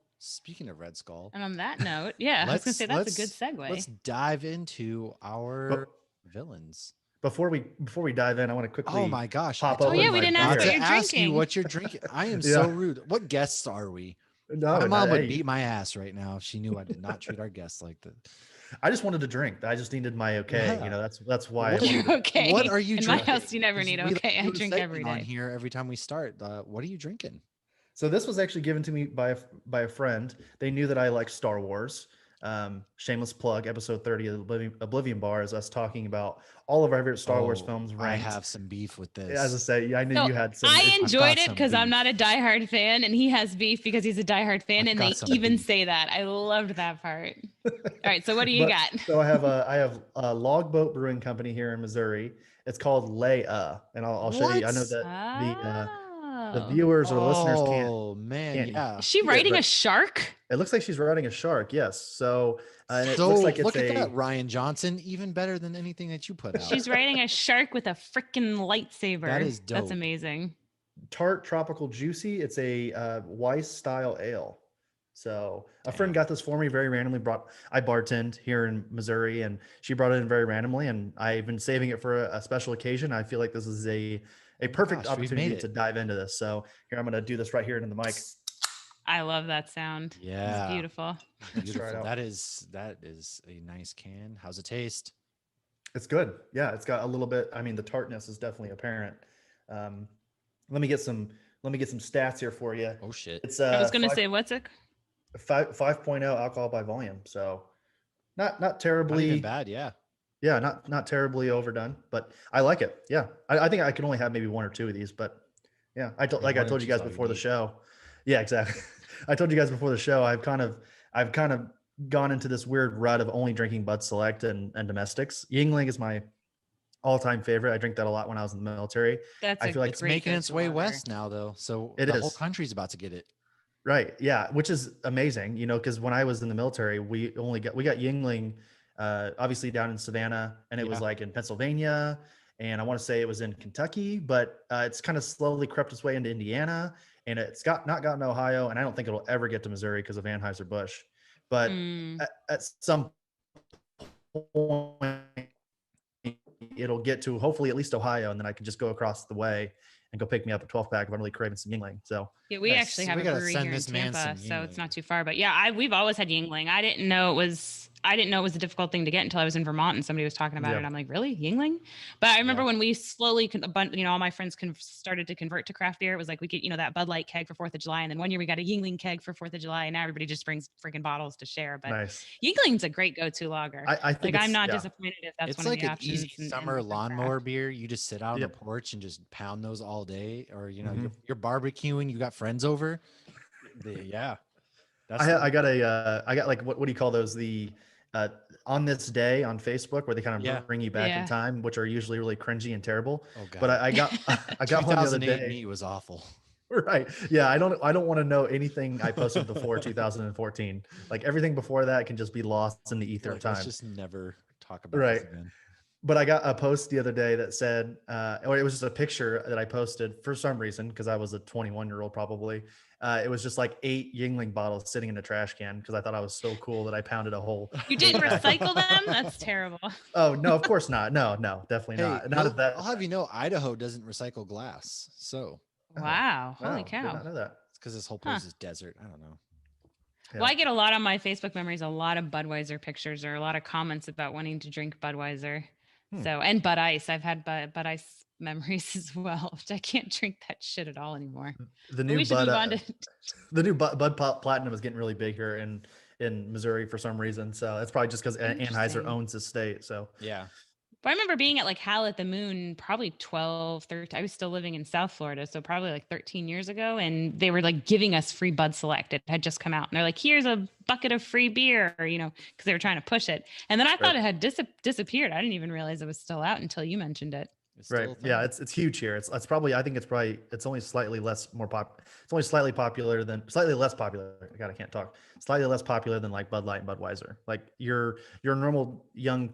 and on that note, I was gonna say that's a good segue. Let's dive into our villains. Before we dive in, I want to quickly. Oh my gosh! Pop we didn't ask what you're ask you drinking. what you're drinking. I am so rude. What guests are we? No, my mom would beat my ass right now if she knew I did not treat our guests like that. I just wanted to drink. I just needed my okay. Yeah. That's why. Okay. What are you in drinking? my house, you never need okay. I drink every day. On here every time we start. What are you drinking? So this was actually given to me by a friend. They knew that I like Star Wars. Shameless plug, episode 30 of the Oblivion Bar is us talking about all of our favorite Star Wars films ranked. I have some beef with this. As I say, I knew you had some. I enjoyed it because I'm not a diehard fan, and he has beef because he's a diehard fan, and they even say that. I loved that part. All right, so what do you got? So I have a Logboat Brewing Company here in Missouri. It's called Leia, and I'll show you. I know that the viewers or listeners can't. Oh man, yeah. Is she riding a shark? It looks like she's riding a shark. Yes. So it so looks like it's look at that, Ryan Johnson. Even better than anything that you put out. She's riding a shark with a freaking lightsaber. That is dope. That's amazing. Tart Tropical Juicy. It's a Weiss style ale. So a friend got this for me very randomly. I bartend here in Missouri, and she brought it in very randomly, and I've been saving it for a special occasion. I feel like this is a perfect opportunity to dive into this. So here, I'm going to do this right here into the mic. I love that sound. Yeah. It's beautiful. That is a nice can. How's it taste? It's good. Yeah. It's got a little bit, the tartness is definitely apparent. Let me get some stats here for you. Oh shit. It's I was going to say, what's it? 5.0 alcohol by volume. So not terribly not even bad. Yeah. Yeah, not terribly overdone, but I like it. Yeah, I think I can only have maybe one or two of these, but yeah, I told you guys before the show. Yeah, exactly. I told you guys before the show. I've kind of gone into this weird rut of only drinking Bud Select and domestics. Yingling is my all-time favorite. I drink that a lot when I was in the military. I feel like it's making its way west now, though. So the whole country's about to get it. Right. Yeah, which is amazing. Because when I was in the military, we got Yingling. Obviously down in Savannah, and it was like in Pennsylvania, and I want to say it was in Kentucky, but it's kind of slowly crept its way into Indiana, and it's not gotten to Ohio, and I don't think it'll ever get to Missouri because of Anheuser-Busch, but at some point it'll get to hopefully at least Ohio, and then I can just go across the way and go pick me up a 12-pack if I'm really craving some Yingling. So yeah, we actually have a brewery here in Tampa, so it's not too far. But yeah, we've always had Yingling. I didn't know it was a difficult thing to get until I was in Vermont and somebody was talking about it. And I'm like, really, Yingling? But I remember when we slowly, all my friends started to convert to craft beer. It was like we get that Bud Light keg for 4th of July, and then one year we got a Yingling keg for 4th of July, and now everybody just brings freaking bottles to share. But Yingling's a great go-to lager. I think I'm not disappointed if that's one of the options. It's like an easy summer lawnmower beer. You just sit out on the porch and just pound those all day, or you're barbecuing. You got friends over. Yeah, I got like what do you call those? The uh, on this day on Facebook, where they kind of Yeah. bring you back in Yeah. time, which are usually really cringy and terrible. Oh God. But I got I got one the other 2008 day. me was awful. Right. Yeah. I don't want to know anything I posted before 2014. Like everything before that can just be lost in the ether of Like, let's time. just never talk about Right. this again. But I got a post the other day that said, or it was just a picture that I posted for some reason, because I was a 21-year-old probably. It was just like 8 Yingling bottles sitting in a trash can because I thought I was so cool that I pounded a whole. You didn't 8-pack of- recycle them? That's terrible. Oh no, of course not. No, definitely Hey, not at that. I'll have you know, Idaho doesn't recycle glass, so Oh, Wow. Holy wow, did cow. not know that. it's because this whole Huh. place is desert. I don't know. Yeah. Well, I get a lot on my Facebook memories, a lot of Budweiser pictures or a lot of comments about wanting to drink Budweiser. So, and Bud Ice. I've had Bud Ice memories as well, which I can't drink that shit at all anymore. The But new we should Bud, move on to the new Bud Platinum is getting really big here in Missouri for some reason. So it's probably just because Anheuser Interesting. owns the state. So Yeah. But I remember being at like Hal at the Moon probably 12, 13. I was still living in South Florida. So probably like 13 years ago. And they were like giving us free Bud Select. It had just come out. And they're like, here's a bucket of free beer, you know, because they were trying to push it. And then I thought it had disappeared. I didn't even realize it was still out until you mentioned it. It's still right, a thing. yeah, it's huge here. It's probably, I think it's only slightly less it's only slightly less popular. God, I can't talk. Slightly less popular than like Bud Light and Budweiser. Like your normal young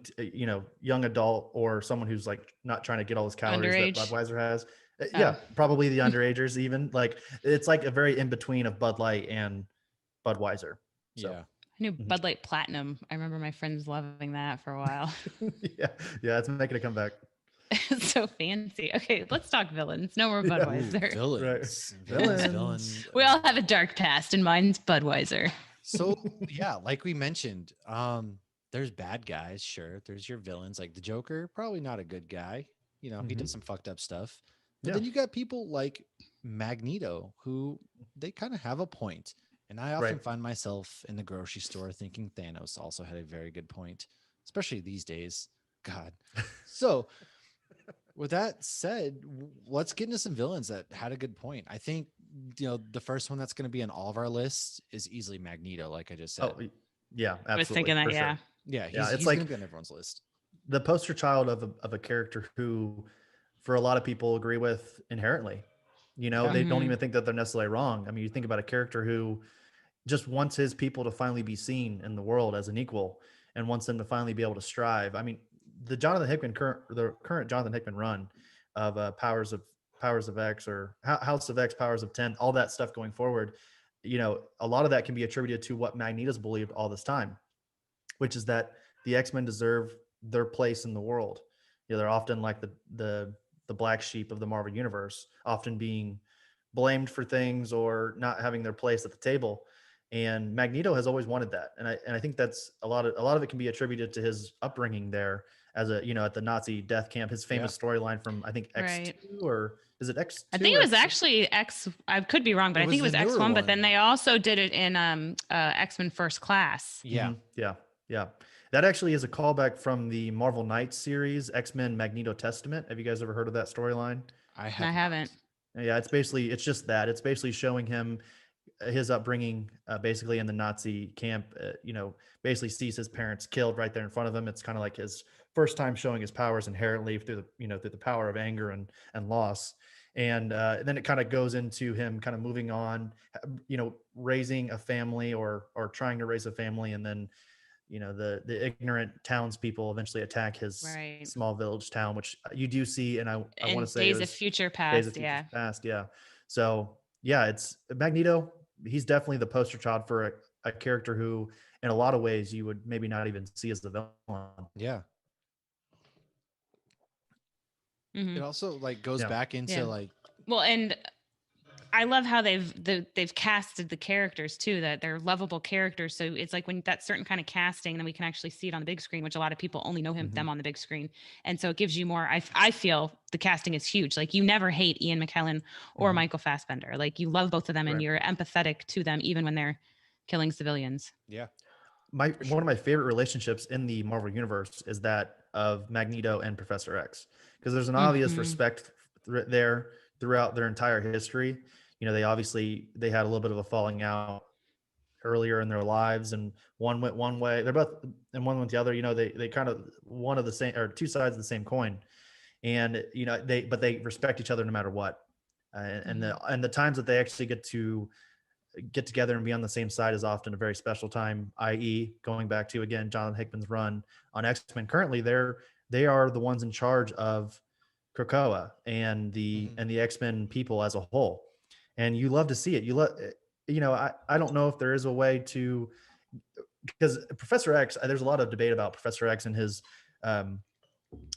young adult or someone who's like not trying to get all those calories Underage? that Budweiser has. Oh. Yeah, probably the underagers even. Like it's like a very in between of Bud Light and Budweiser. So. Yeah. I knew Bud Light Platinum. I remember my friends loving that for a while. yeah, it's making a comeback. So fancy. Okay, let's talk villains. No more Yeah. Ooh, Budweiser. Villains. Villains. Villains. We all have a dark past, and mine's Budweiser. So yeah, like we mentioned, there's bad guys, sure. There's your villains, like the Joker, probably not a good guy. You know, he did some fucked up stuff. But then you got people like Magneto, who they kind of have a point. And I often find myself in the grocery store thinking Thanos also had a very good point, especially these days. God. So with that said, let's get into some villains that had a good point. I think, the first one that's going to be on all of our lists is easily Magneto, like I just said. Oh, yeah, absolutely. I was thinking that, for yeah. sure. Yeah, it's he's like going to be on everyone's list. The poster child of a character who, for a lot of people, agree with inherently. They don't even think that they're necessarily wrong. I mean, you think about a character who just wants his people to finally be seen in the world as an equal and wants them to finally be able to strive. I mean, the current Jonathan Hickman run of Powers of X or House of X, Powers of 10, all that stuff going forward, a lot of that can be attributed to what Magneto's believed all this time, which is that the X-Men deserve their place in the world. They're often like the black sheep of the Marvel universe, often being blamed for things or not having their place at the table. And Magneto has always wanted that. And I think that's a lot of it can be attributed to his upbringing there as at the Nazi death camp, his famous storyline from, I think, X2 or is it X2? I think it was actually X. I could be wrong, but I think it was X1. But then they also did it in X-Men First Class. Yeah. Yeah. That actually is a callback from the Marvel Knights series, X-Men Magneto Testament. Have you guys ever heard of that storyline? I haven't. Yeah, it's just that. It's basically showing him his upbringing, basically in the Nazi camp. Basically sees his parents killed right there in front of him. It's kind of like his first time showing his powers inherently through the power of anger and loss. And then it kind of goes into him kind of moving on, raising a family or trying to raise a family, and then the ignorant townspeople eventually attack his small village town, which you do see. And I want to say Days of Future Past. Yeah. So yeah, it's Magneto. He's definitely the poster child for a character who, in a lot of ways, you would maybe not even see as the villain. Yeah. Mm-hmm. It also goes back into well, and I love how they've casted the characters too, that they're lovable characters. So it's like when that certain kind of casting, then we can actually see it on the big screen, which a lot of people only know them on the big screen. And so it gives you more, I feel the casting is huge. Like you never hate Ian McKellen or Michael Fassbender. Like you love both of them and you're empathetic to them, even when they're killing civilians. Yeah. One of my favorite relationships in the Marvel universe is that of Magneto and Professor X, because there's an obvious respect there throughout their entire history. They had a little bit of a falling out earlier in their lives, and one went one way, they're both, and one went the other. They kind of one of the same, or two sides of the same coin, and they respect each other no matter what. And the times that they actually get together and be on the same side is often a very special time, i.e. going back to, again, Jonathan Hickman's run on X-Men. Currently they are the ones in charge of Krakoa and the X-Men people as a whole. And you love to see it. I don't know if there is a way to, because Professor X, there's a lot of debate about Professor X and his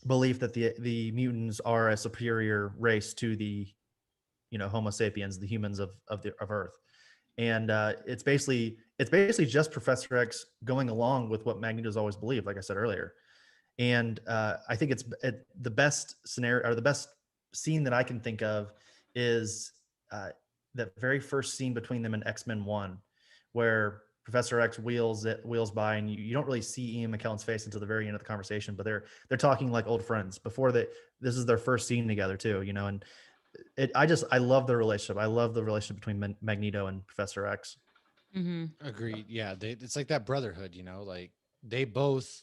belief that the mutants are a superior race to the Homo sapiens, the humans of Earth. And it's basically just Professor X going along with what Magneto's always believed, like I said earlier. And I think the best scenario, or the best scene that I can think of, is that very first scene between them in X-Men 1, where Professor X wheels by, and you don't really see Ian McKellen's face until the very end of the conversation, but they're talking like old friends before this is their first scene together too, and I love the relationship. I love the relationship between Magneto and Professor X. Agreed. Yeah, it's like that brotherhood, like they both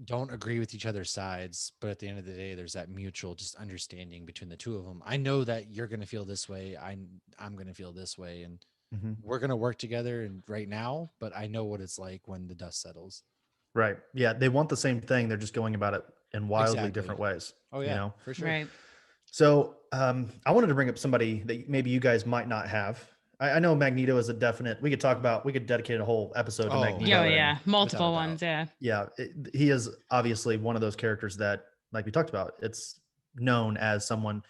don't agree with each other's sides, but at the end of the day, there's that mutual just understanding between the two of them. I know that you're going to feel this way. I'm going to feel this way, and we're going to work together and right now, but I know what it's like when the dust settles. Right. Yeah. They want the same thing. They're just going about it in wildly different ways. Oh yeah, for sure. Right. So I wanted to bring up somebody that maybe you guys might not have. I know Magneto is a definite. We could dedicate a whole episode to Magneto. Oh yeah, multiple ones. Yeah. Yeah, he is obviously one of those characters that, like we talked about, it's known as one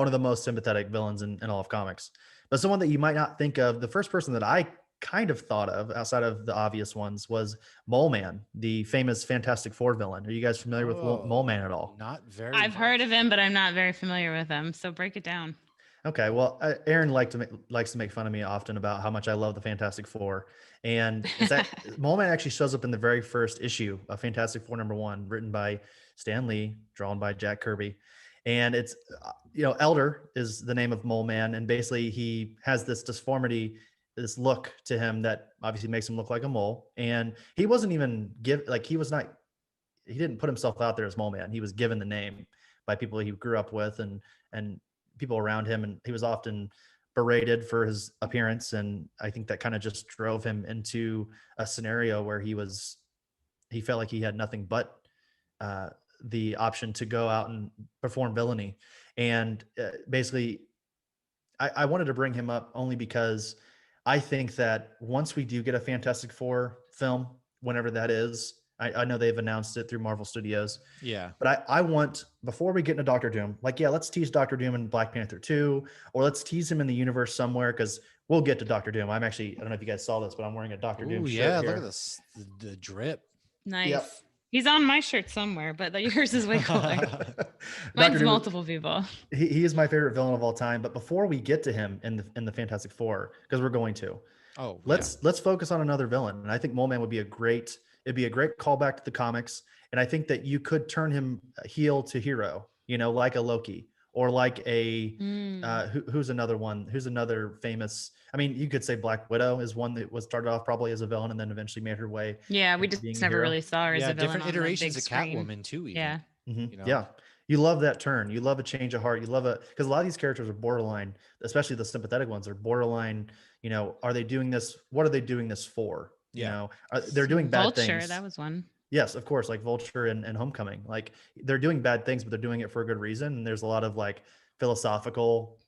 of the most sympathetic villains in all of comics. But someone that you might not think of, the first person that I kind of thought of outside of the obvious ones was Mole Man, the famous Fantastic Four villain. Are you guys familiar with Mole Man at all? Not very. I've heard of him, but I'm not very familiar with him. So break it down. Okay, well, Aaron likes to make fun of me often about how much I love the Fantastic Four, and Mole Man actually shows up in the very first issue of Fantastic Four #1, written by Stan Lee, drawn by Jack Kirby, and it's Elder is the name of Mole Man, and basically he has this disformity, this look to him that obviously makes him look like a mole, and he wasn't even he didn't put himself out there as Mole Man. He was given the name by people he grew up with and people around him, and he was often berated for his appearance, and I think that kind of just drove him into a scenario where he felt like he had nothing but the option to go out and perform villainy. And basically I wanted to bring him up only because I think that once we do get a Fantastic Four film, whenever that is, I know they've announced it through Marvel Studios. Yeah. But I want, before we get into Doctor Doom, let's tease Doctor Doom in Black Panther 2, or let's tease him in the universe somewhere, because we'll get to Doctor Doom. I don't know if you guys saw this, but I'm wearing a Doctor Doom shirt. Yeah, here. Look at this. The drip. Nice. Yep. He's on my shirt somewhere, but yours is way cooler. Mine's Doom, multiple people. He is my favorite villain of all time. But before we get to him in the Fantastic Four, because we're going to, let's focus on another villain. And I think Mole Man would be it'd be a great callback to the comics. And I think that you could turn him heel to hero, like a Loki, or like a who's another one? Who's another famous? I mean, you could say Black Widow is one that was started off probably as a villain and then eventually made her way. Yeah, we just never really saw her as a villain. Different iterations of Catwoman too. Even, yeah. Yeah. You love that turn. You love a change of heart. You love because a lot of these characters are borderline, especially the sympathetic ones are borderline. Are they doing this? What are they doing this for? They're doing bad things. Vulture, that was one. Yes, of course, like Vulture and Homecoming. Like they're doing bad things, but they're doing it for a good reason. And there's a lot of philosophical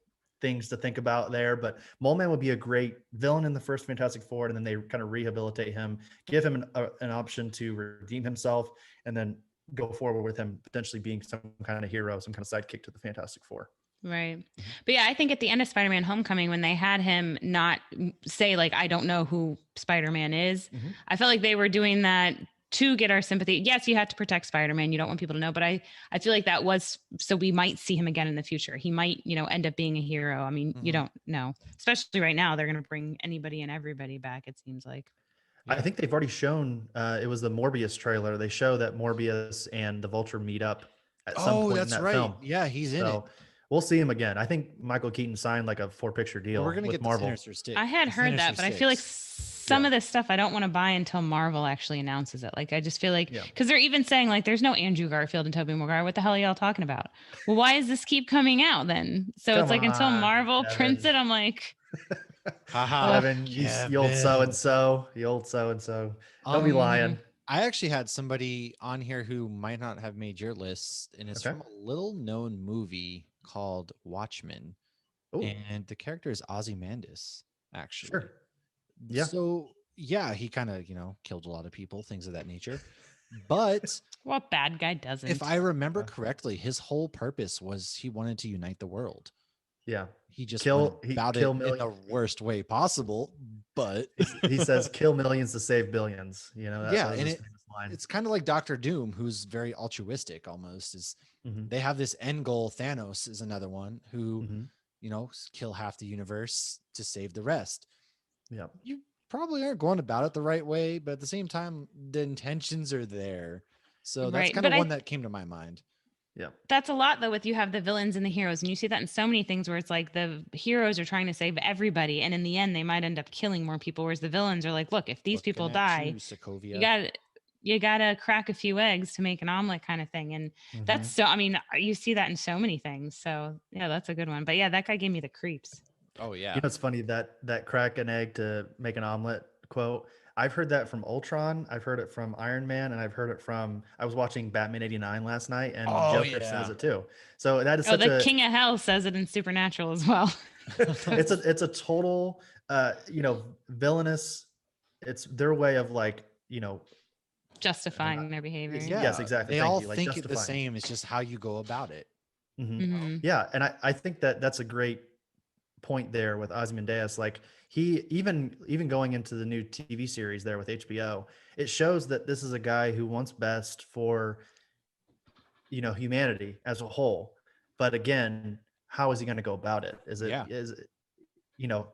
things to think about there. But Mole Man would be a great villain in the first Fantastic Four, and then they kind of rehabilitate him, give him an option to redeem himself, and then go forward with him potentially being some kind of hero, some kind of sidekick to the Fantastic Four. Right. But yeah, I think at the end of Spider-Man Homecoming, when they had him not say I don't know who Spider-Man is, I felt like they were doing that to get our sympathy. Yes, you have to protect Spider-Man. You don't want people to know, but I feel like that was so we might see him again in the future. He might, end up being a hero. I mean, you don't know, especially right now. They're going to bring anybody and everybody back, it seems like. I think they've already shown, it was the Morbius trailer. They show that Morbius and the Vulture meet up at some point in that film. Yeah, he's in it. we'll see him again. I think Michael Keaton signed like a 4-picture Well, deal we're gonna with get the Marvel. Sinister Six. I had the heard that, Sinister but I feel like Six. some Yeah. of this stuff I don't want to buy until Marvel actually announces it. Like I just feel like Yeah. because they're even saying like there's no Andrew Garfield and Tobey Maguire. What the hell are y'all talking about? Well, why does this keep coming out then? So Come it's like until on, Marvel prints Kevin. it, I'm like, Haha, ugh. Kevin, you old so and so. Don't be lying. I actually had somebody on here who might not have made your list, and it's Okay. from a little known movie called Watchmen. Ooh, And the character is Ozymandias, actually. sure. Yeah. So yeah, he kind of, killed a lot of people, things of that nature. But What bad guy doesn't? if I remember correctly, his whole purpose was he wanted to unite the world. Yeah. He just Kill went about it in the millions. worst way possible. But He says, "Kill millions to save billions." You know, yeah, that was and his famous line. it's kind of like Doctor Doom, who's very altruistic almost. Is Mhm. they have this end goal. Thanos is another one who, Mhm. kill half the universe to save the rest. Yeah. You probably aren't going about it the right way, but at the same time, the intentions are there. So that's Right, kind but of one that came to my mind. Yeah. that's a lot though with you have the villains and the heroes, and you see that in so many things where it's like the heroes are trying to save everybody, and in the end they might end up killing more people, whereas the villains are like, look, if these people Looking at die, you, Sokovia. you gotta crack a few eggs to make an omelet kind of thing. And that's Mhm. so, I mean, you see that in so many things. So yeah, that's a good one. But yeah, that guy gave me the creeps. Oh yeah. You know, it's funny that crack an egg to make an omelet quote. I've heard that from Ultron. I've heard it from Iron Man, and I've heard it from. I was watching Batman '89 last night, and Oh, Joker says yeah. it too. So that is Oh, such the a. King of Hell says it in Supernatural as well. It's a total, villainous. It's their way of like, Justifying their behavior. Yes, exactly. They Thank all you. Like think it the justifying. same. It's just how you go about it. Mhm. Mhm. Yeah, and I think that that's a great point there with Ozymandias. Like he even going into the new TV series there with HBO, it shows that this is a guy who wants best for humanity as a whole. But again, how is he going to go about it? Yeah. You know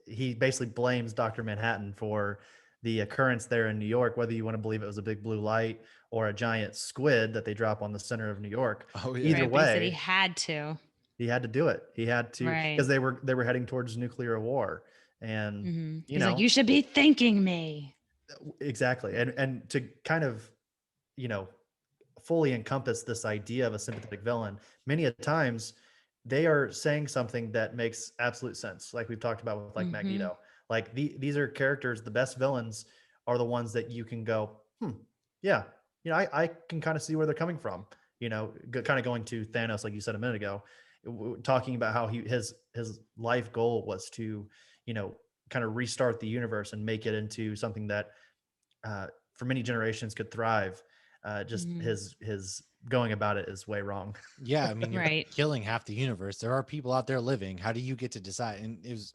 he basically blames Dr. Manhattan for the occurrence there in New York, whether you want to believe it was a big blue light or a giant squid that they drop on the center of New York. Oh yeah. Either Right, but he said he way, had to. he had to do it. He had to Right. because they were heading towards nuclear war, and He's like, you should be thanking me. exactly, and to kind of you know fully encompass this idea of a sympathetic villain, many a times they are saying something that makes absolute sense, like we've talked about with like Magneto. Like these are characters, the best villains are the ones that you can go, yeah, I can kind of see where they're coming from. Kind of going to Thanos, like you said a minute ago, talking about how his life goal was to, kind of restart the universe and make it into something that for many generations could thrive. Just his going about it is way wrong. Yeah. I mean, you're Right. killing half the universe. There are people out there living. How do you get to decide? And it was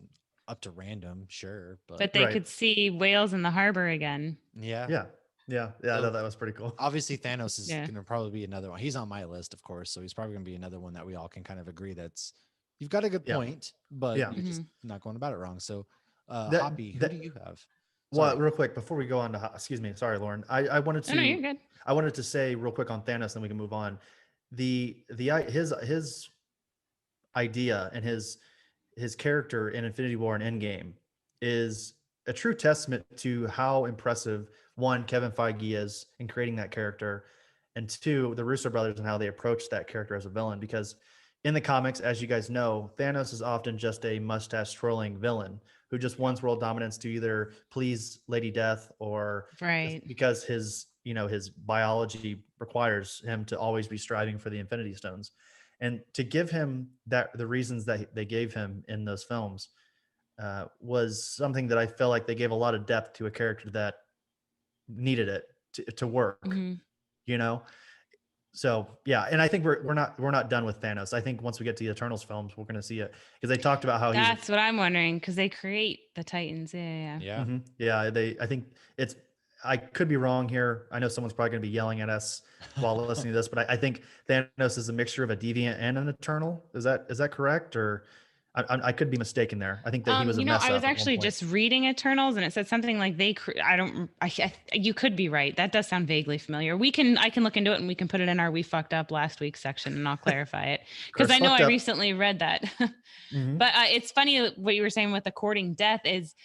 up to random, sure. But they Right. could see whales in the harbor again. Yeah. Yeah. I So, thought that was pretty cool. Obviously, Thanos is Yeah. going to probably be another one. He's on my list, of course. So he's probably going to be another one that we all can kind of agree you've got a good Yeah. point, but Yeah. you're just not going about it wrong. So, That- Hoppy, who that- do you have? Well, Sorry. real quick before we go on to, excuse me, sorry, Lauren. I wanted to, Oh, no, you're good. I wanted to say real quick on Thanos, then we can move on. His idea and his character in Infinity War and Endgame is a true testament to how impressive one, Kevin Feige is in creating that character, and two, the Russo brothers and how they approached that character as a villain. Because in the comics, as you guys know, Thanos is often just a mustache twirling villain who just wants world dominance to either please Lady Death or Right. because his biology requires him to always be striving for the Infinity Stones. And to give him the reasons that they gave him in those films was something that I felt like they gave a lot of depth to a character that needed it to work. So yeah, and I think we're not done with Thanos. I think once we get to the Eternals films, we're going to see it because they talked about how That's what I'm wondering, because they create the Titans. Yeah. Yeah. Yeah. I think I could be wrong here. I know someone's probably going to be yelling at us while listening to this, but I think Thanos is a mixture of a deviant and an Eternal. Is that correct? Or I could be mistaken there. I think that he was a mess I up was at one actually point. just reading Eternals, and it said something like you could be right. That does sound vaguely familiar. I can look into it, and we can put it in our "We fucked up last week" section, and I'll clarify it because Chris I know fucked I up. recently read that. Mhm. But it's funny what you were saying with the courting death is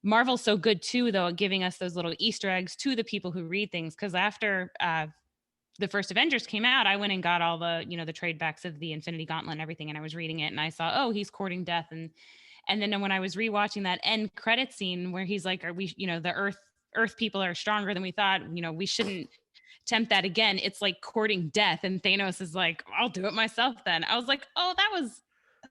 Marvel's so good too, though, at giving us those little Easter eggs to the people who read things. Because after the first Avengers came out, I went and got all the, the trade backs of the Infinity Gauntlet and everything, and I was reading it, and I saw, oh, he's courting death, and then when I was rewatching that end credit scene where he's like, are we, the Earth people are stronger than we thought, we shouldn't tempt that again. It's like courting death, and Thanos is like, I'll do it myself then. I was like, oh, that was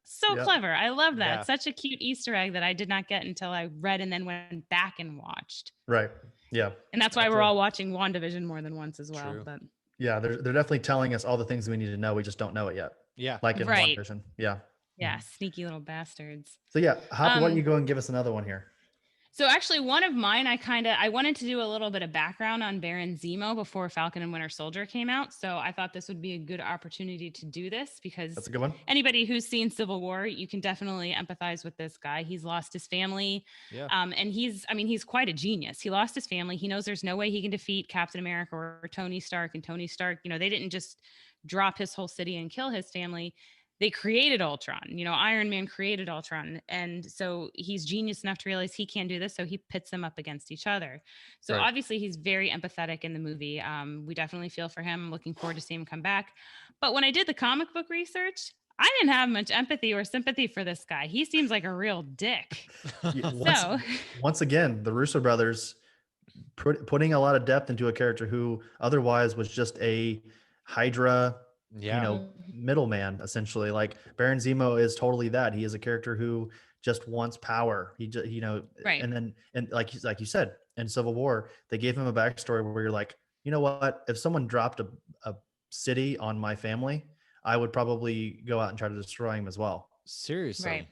so Yep. clever. I love that. Yeah. Such a cute Easter egg that I did not get until I read and then went back and watched. Right. Yeah. And that's why we're all watching WandaVision more than once as well. True. But Yeah. They're definitely telling us all the things we need to know. We just don't know it yet. Yeah. Like in Right. WandaVision. Yeah. yeah, sneaky little bastards. So yeah, why don't you go and give us another one here? So actually one of mine, I wanted to do a little bit of background on Baron Zemo before Falcon and Winter Soldier came out. So I thought this would be a good opportunity to do this because That's a good one. anybody who's seen Civil War, you can definitely empathize with this guy. He's lost his family. Yeah. And he's quite a genius. He lost his family. He knows there's no way he can defeat Captain America or Tony Stark. And Tony Stark, they didn't just drop his whole city and kill his family. They created Ultron. Iron Man created Ultron. And so he's genius enough to realize he can't do this. So he pits them up against each other. So Right. obviously he's very empathetic in the movie. We definitely feel for him. I'm looking forward to seeing him come back. But when I did the comic book research, I didn't have much empathy or sympathy for this guy. He seems like a real dick. Yeah, once again, the Russo brothers putting a lot of depth into a character who otherwise was just a Hydra, Yeah. middleman, essentially. Like Baron Zemo is totally that. He is a character who just wants power. He just, Right. and like you said, in Civil War, they gave him a backstory where you're like, you know what? If someone dropped a city on my family, I would probably go out and try to destroy him as well. Seriously. Right.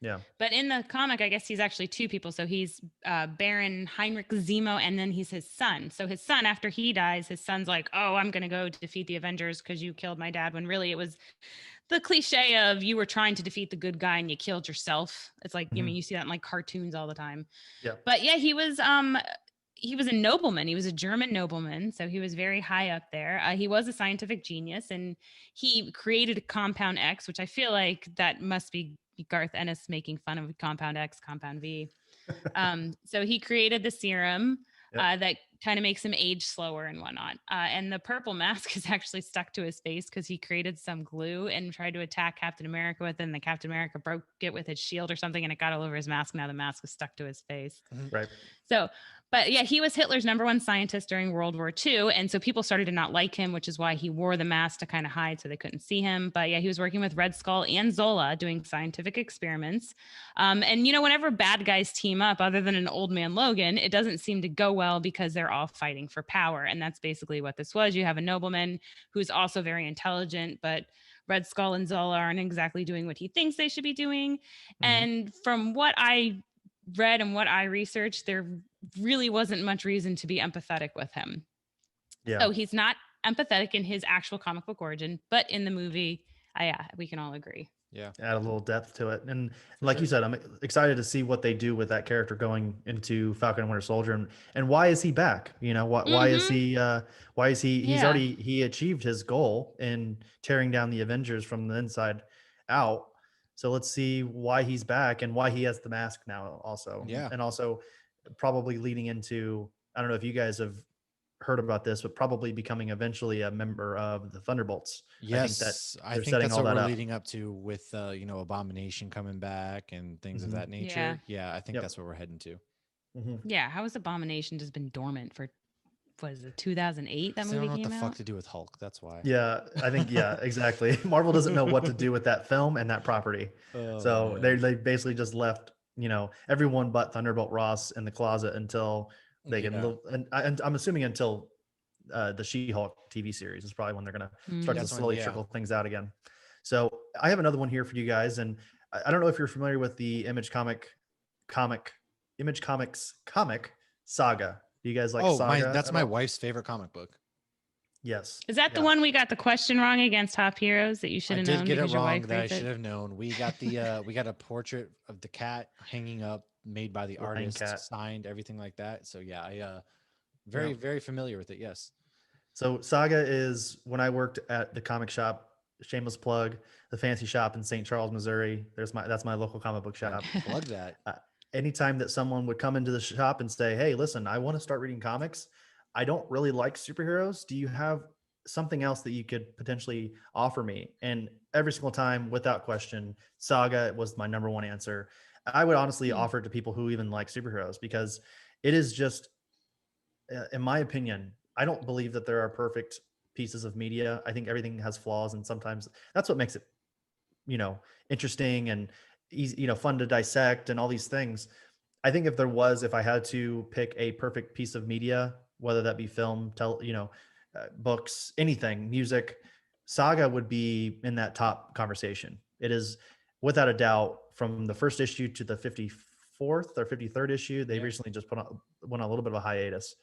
Yeah. But in the comic, I guess he's actually two people. So he's Baron Heinrich Zemo, and then he's his son. So his son, after he dies, his son's like, oh, I'm going to go defeat the Avengers because you killed my dad, when really it was the cliche of you were trying to defeat the good guy and you killed yourself. It's like, I mean, you see that in like cartoons all the time. Yeah. But yeah, he was a nobleman. He was a German nobleman. So he was very high up there. He was a scientific genius, and he created a Compound X, which I feel like that must be Garth Ennis making fun of Compound X, Compound V. So he created the serum that kind of makes him age slower and whatnot. And the purple mask is actually stuck to his face because he created some glue and tried to attack Captain America with it. And the Captain America broke it with his shield or something, and it got all over his mask. Now the mask is stuck to his face. Right. So, but yeah, he was Hitler's #1 scientist during World War II. And so people started to not like him, which is why he wore the mask to kind of hide so they couldn't see him. But yeah, he was working with Red Skull and Zola doing scientific experiments. And, whenever bad guys team up, other than an old man Logan, it doesn't seem to go well because they're all fighting for power. And that's basically what this was. You have a nobleman who's also very intelligent, but Red Skull and Zola aren't exactly doing what he thinks they should be doing. And from what I read and what I researched, there really wasn't much reason to be empathetic with him. Yeah. So he's not empathetic in his actual comic book origin, but in the movie, we can all agree. Yeah. Add a little depth to it. And like you said, I'm excited to see what they do with that character going into Falcon and Winter Soldier, and why is he back? Why is he he's already, he achieved his goal in tearing down the Avengers from the inside out. So let's see why he's back and why he has the mask now also. Yeah. And also probably leading into, I don't know if you guys have heard about this, but probably becoming eventually a member of the Thunderbolts. Yes, I think setting that's all what that we're up. leading up to with Abomination coming back and things of that nature. Yeah, I think that's what we're heading to. Yeah, how has Abomination just been dormant for, was it 2008 that movie They don't know came what the out? fuck to do with Hulk. That's why. Yeah, I think exactly. Marvel doesn't know what to do with that film and that property, so they basically just left everyone but Thunderbolt Ross in the closet until they can live. And I'm assuming until the She-Hulk TV series is probably when they're gonna start to slowly trickle things out again. So I have another one here for you guys, and I don't know if you're familiar with the Image Comics comic saga. Do you guys like Saga? That's my wife's favorite comic book. Yes. Is that the Yeah. one we got the question wrong against Top Heroes that you should I have did known get it because your wrong wife that I raised should it? have known. We got we got a portrait of the cat hanging up, made by the Lion artist, cat. signed, everything like that. So yeah, I very Yeah. very familiar with it. Yes. So Saga is when I worked at the comic shop, shameless plug, the fancy shop in St. Charles, Missouri. That's my local comic book Yeah, shop. plug that. Uh, Anytime that someone would come into the shop and say, "Hey, listen, I want to start reading comics. I don't really like superheroes. Do you have something else that you could potentially offer me?" And every single time, without question, Saga was my number one answer. I would honestly Hmm. offer it to people who even like superheroes because it is just, in my opinion, I don't believe that there are perfect pieces of media. I think everything has flaws, and sometimes that's what makes it, you know, interesting and easy, fun to dissect and all these things. I think if I had to pick a perfect piece of media, whether that be film, books, anything, music, Saga would be in that top conversation. It is without a doubt from the first issue to the 54th or 53rd issue. They Yeah. recently just went on a little bit of a hiatus.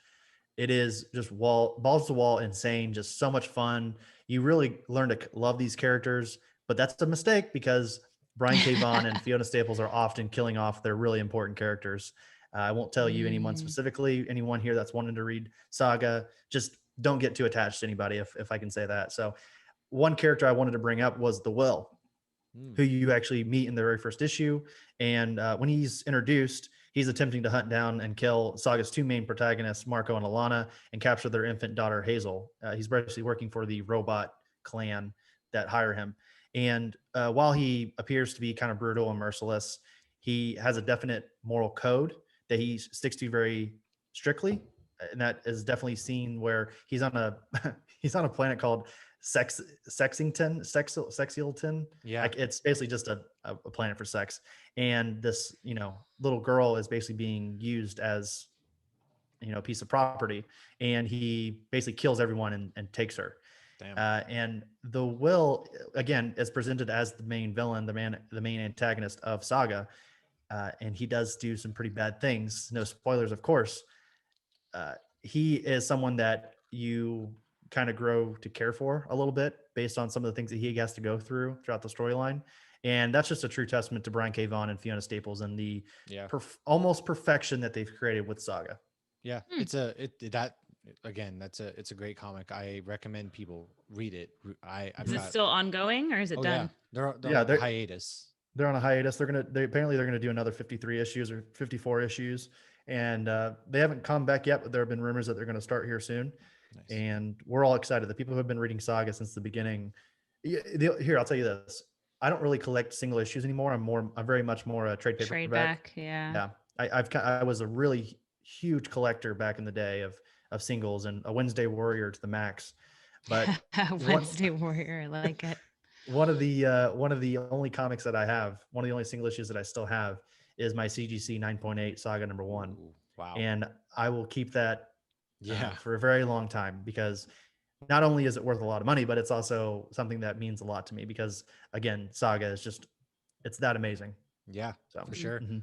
It is just balls to wall insane, just so much fun. You really learn to love these characters, but that's a mistake because Brian K. Vaughan and Fiona Staples are often killing off their really important characters. I won't tell you anyone Mm. specifically, anyone here that's wanting to read Saga, just don't get too attached to anybody, if I can say that. So one character I wanted to bring up was the Will, Mm. who you actually meet in the very first issue. And when he's introduced, he's attempting to hunt down and kill Saga's two main protagonists, Marco and Alana, and capture their infant daughter, Hazel. He's basically working for the robot clan that hire him. And while he appears to be kind of brutal and merciless, he has a definite moral code that he sticks to very strictly. And that is definitely seen where he's on a he's on a planet called Sexilton. Yeah. Like it's basically just a planet for sex. And this, little girl is basically being used as, a piece of property. And he basically kills everyone and takes her. Damn. And the Will, again, is presented as the main villain, the main antagonist of Saga. And he does do some pretty bad things. No spoilers, of course. He is someone that you kind of grow to care for a little bit based on some of the things that he has to go through throughout the storyline. And that's just a true testament to Brian K. Vaughan and Fiona Staples and the Yeah. almost perfection that they've created with Saga. Yeah. Hmm. It's a great comic. I recommend people read it. I've Is it got, still ongoing or is it oh done? yeah, they're Yeah, on they're- hiatus. They're on a hiatus. Apparently they're gonna do another 53 issues or 54 issues, and they haven't come back yet. But there have been rumors that they're going to start here soon, Nice. and we're all excited. The people who have been reading Saga since the beginning. Here, I'll tell you this: I don't really collect single issues anymore. I'm very much more a trade Trade paperback. back. Yeah. Yeah, I was a really huge collector back in the day of singles and a Wednesday Warrior to the max. But Wednesday Warrior. I like it. one of the only comics that I have, one of the only single issues that I still have, is my CGC 9.8 Saga number 1. Ooh, wow. And I will keep that Yeah. for a very long time, because not only is it worth a lot of money, but it's also something that means a lot to me, because again, Saga is just, it's that amazing. Yeah, So for sure. mhm.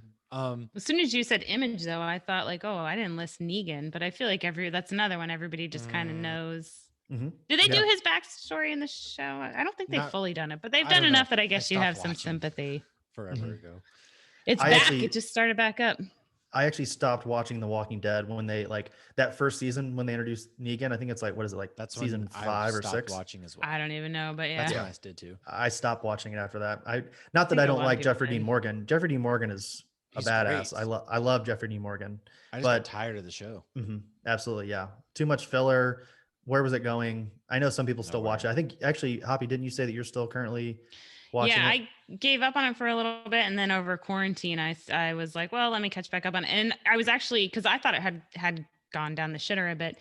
As soon as you said Image, though, I thought like, oh, I didn't list Negan, but I feel like that's another one everybody just kind of knows. Mhm. Do they Yeah. do his backstory in the show? I don't think they've Not- fully done it, but they've I done don't know. enough that I I guess you stopped have some watching. sympathy. Forever Mhm. ago. It's I back. actually- It just started back up. I actually stopped watching The Walking Dead when they, like, that first season when they introduced Negan. I think it's like, what is it, like That's season when 5 I or stopped 6? watching as well. I don't even know, but yeah. That's when I did too. I stopped watching it after that. Not that think I a don't lot of like people Jeffrey Dean did. Morgan. Jeffrey Dean Morgan is a He's badass. great. I love Jeffrey Dean Morgan. I just but- got tired of the show. Absolutely, yeah. Too much filler. Where was it going? I know some people still watch it. Nowhere. I think actually, Hoppy, didn't you say that you're still currently watching Yeah, it? I gave up on it for a little bit, and then over quarantine, I was like, well, let me catch back up on it. And I was actually, because I thought it had gone down the shitter a bit,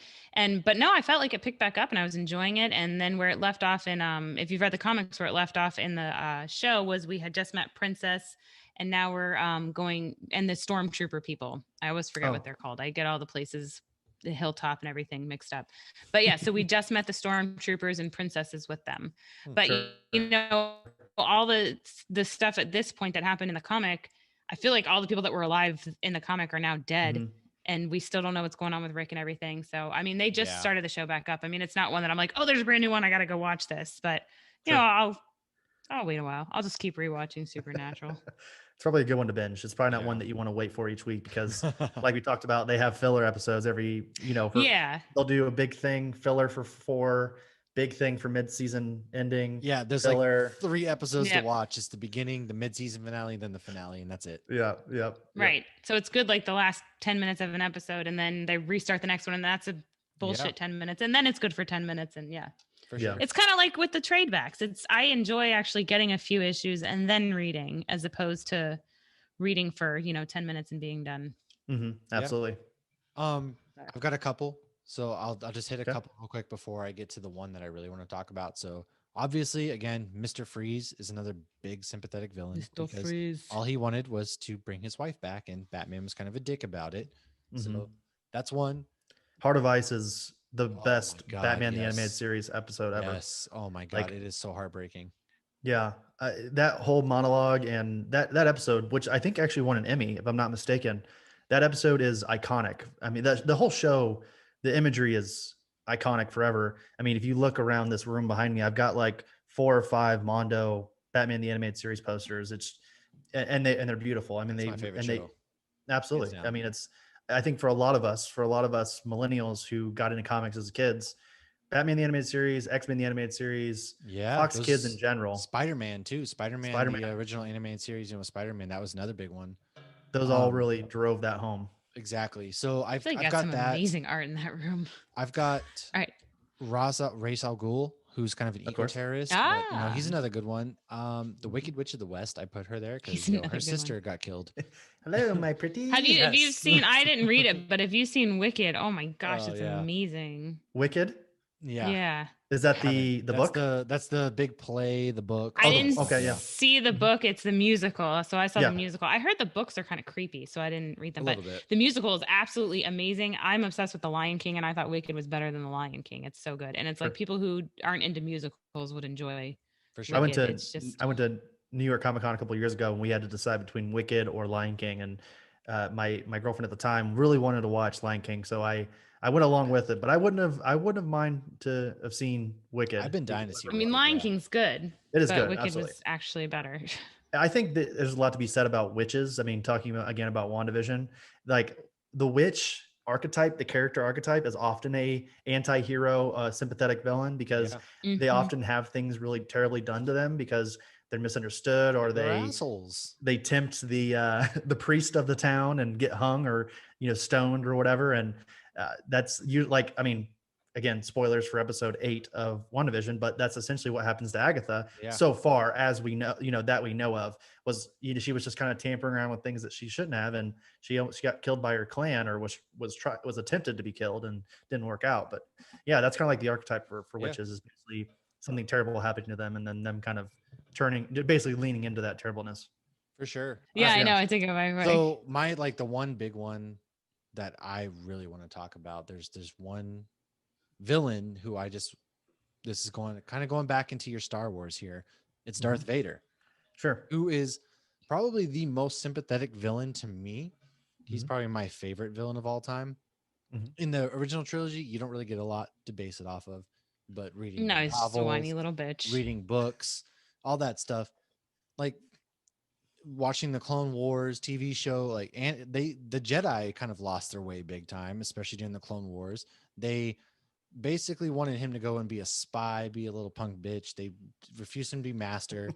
but no, I felt like it picked back up, and I was enjoying it. And then where it left off in, if you've read the comics, where it left off in the show was we had just met Princess, and now we're going and the stormtrooper people. I always forget Oh. what they're called. I get all the places, the hilltop and everything mixed up. But yeah, so we just met the stormtroopers and princesses with them. But Sure. you know, all the stuff at this point that happened in the comic, I feel like all the people that were alive in the comic are now dead. Mhm. and we still don't know what's going on with Rick and everything. So, I mean, they just Yeah. started the show back up. I mean, it's not one that I'm like, oh, there's a brand new one, I got to go watch this. But you Sure. know, I'll wait a while. I'll just keep rewatching Supernatural. It's probably a good one to binge. It's probably not Yeah. one that you want to wait for each week because, like we talked about, they have filler episodes every, Yeah. they'll do a big thing, filler for 4, big thing for mid-season ending. Yeah, there's filler. like 3 episodes Yep. to watch. It's the beginning, the mid-season finale, then the finale, and that's it. Yeah, yep. Right. So it's good like the last 10 minutes of an episode, and then they restart the next one, and that's a bullshit 10 minutes. And then it's good for 10 minutes. And yeah. For Yeah. sure. It's kind of like with the trade backs. I enjoy actually getting a few issues and then reading, as opposed to reading for 10 minutes and being done. Absolutely. I've got a couple, so I'll just hit a Okay. couple real quick before I get to the one that I really want to talk about. So obviously, again, Mr. Freeze is another big sympathetic villain because all he wanted was to bring his wife back, and Batman was kind of a dick about it. So that's one. Heart of Ice is the best God, Batman the yes. Animated Series episode ever. Yes. Oh my God, Like- it is so heartbreaking. Yeah, that whole monologue and that episode, which I think actually won an Emmy, if I'm not mistaken, that episode is iconic. I mean, the whole show, the imagery is iconic forever. I mean, if you look around this room behind me, I've got like 4 or 5 Mondo Batman the Animated Series posters. It's and they're beautiful. I mean, It's my favorite show. absolutely. Hands I down. mean, I think for a lot of us millennials who got into comics as kids, Batman the Animated Series, X-Men the Animated Series, Yeah, Fox those- Kids in general, Spider-Man too. Spider-Man, Spider-Man. the original animated series, Spider-Man. That was another big one. those all really drove that home. Exactly. So I've They got got some that. amazing art in that room. I've got All right. Ra's al Ghul, who's kind of an Of course. eco-terrorist, but he's another good one. The Wicked Witch of the West, I put her there He's because another her good sister one. got killed. Hello, my pretty. Have you Yes. seen? I didn't read it, but have you seen Wicked? Oh my gosh, Oh, it's yeah. amazing. Wicked? Yeah. Yeah. Is that Haven't. the That's book? That's the big play, the book. I Oh, didn't okay, yeah. see the book. It's the musical. So I saw Yeah. the musical. I heard the books are kind of creepy, so I didn't read A them. But little bit. the musical is absolutely amazing. I'm obsessed with The Lion King, and I thought Wicked was better than The Lion King. It's so good. And it's like Sure. people who aren't into musicals would enjoy. For sure. I went Wicked, to it's just- New York Comic Con a couple of years ago, and we had to decide between Wicked or Lion King. And my girlfriend at the time really wanted to watch Lion King, so I went along with it. But I wouldn't have mind to have seen Wicked. I've been dying to see I mean, Wicked, Lion yeah. King's good. It is but good, Wicked absolutely. was actually better. I think that there's a lot to be said about witches. I mean, talking about WandaVision, like the witch archetype, the character archetype is often a anti-hero, sympathetic villain because they Mhm. often have things really terribly done to them because they're misunderstood or They're they assholes. they tempt the the priest of the town and get hung or stoned or whatever. And that's you like, I mean, again, spoilers for episode 8 of WandaVision, but that's essentially what happens to Agatha Yeah. so far as we know, that we know of. Was she was just kind of tampering around with things that she shouldn't have, and she got killed by her clan, or was attempted to be killed and didn't work out. But yeah, that's kind of like the archetype for Yeah. witches, is basically something terrible happening to them and then them kind of basically leaning into that terribleness. For sure. Yeah, I yeah. know. I think of my So my the one big one that I really want to talk about, there's one villain who this is going back into your Star Wars here. It's Darth Vader, Sure. who is probably the most sympathetic villain to me. He's Mhm. probably my favorite villain of all time. Mhm. In the original trilogy, you don't really get a lot to base it off of, but reading No, he's just a novels, whiny little bitch. reading books, all that stuff, like watching the Clone Wars TV show, like, and the Jedi kind of lost their way big time, especially during the Clone Wars. They basically wanted him to go and be a spy, be a little punk bitch. They refused him to be master.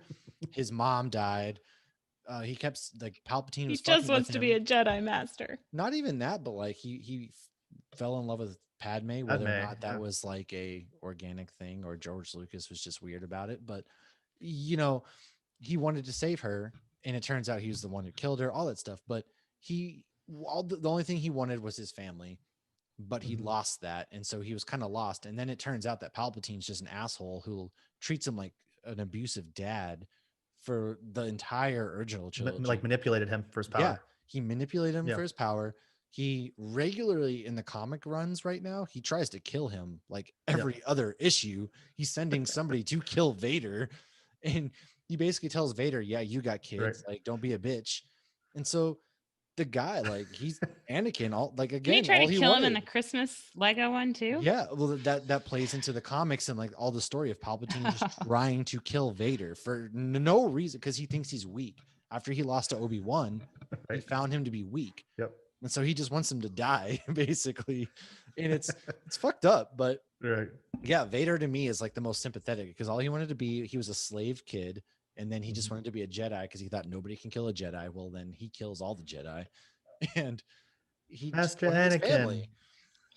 His mom died. He kept like Palpatine He was just fucking wants with to him. be a Jedi master. Not even that, but like he fell in love with Padme, whether or Padme, not that yeah. was like a organic thing or George Lucas was just weird about it. But he wanted to save her, and it turns out he was the one who killed her, all that stuff. But the only thing he wanted was his family, but he Mhm. lost that, and so he was kind of lost. And then it turns out that Palpatine's just an asshole who treats him like an abusive dad for the entire original trilogy. Like manipulated him for his power. Yeah, he manipulated him Yeah. for his power. He regularly in the comic runs right now, he tries to kill him like every other issue. He's sending somebody to kill Vader, and he basically tells Vader, "Yeah, you got kids. Right. Like, don't be a bitch." And so the guy, like he's Anakin. All like Didn't he again, try all to he kill him in the wanted. Christmas Lego one too? Yeah, well, that plays into the comics and like all the story of Palpatine just trying to kill Vader for no reason because he thinks he's weak. After he lost to Obi-Wan, he Right. found him to be weak, Yep. and so he just wants him to die, basically. And it's fucked up, but Right. yeah, Vader to me is like the most sympathetic because all he wanted to be, he was a slave kid, and then he just Mhm. wanted to be a Jedi because he thought nobody can kill a Jedi. Well, then he kills all the Jedi, and he just Master wanted his Anakin. family.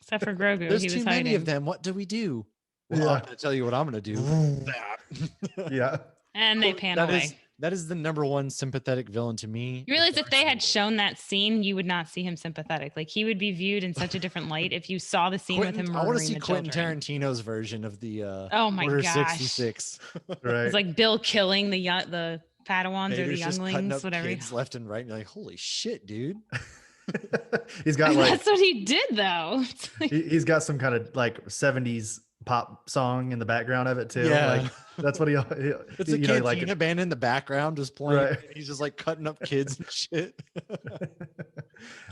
Except for Grogu, There's he too was many of hiding. them. What do we do? Well, Yeah. I'm going to tell you what I'm going to do. That. Yeah. And they pan That away. that is the number one sympathetic villain to me. You realize if they had shown that scene, you would not see him sympathetic. Like he would be viewed in such a different light if you saw the scene with him Quentin, I murdering want to see the Quentin children. Tarantino's version of the Oh my Order gosh. 66. Right. It's like Bill killing the Padawans or the Vader's just cutting younglings, up whatever. kids left and right. And you're like, holy shit, dude. He's got like That's what he did, though. It's like- he's got some kind of like 70s pop song in the background of it too. Yeah. Like that's what he It's a you know, cantina like band in the background just playing. Right. He's just like cutting up kids and shit.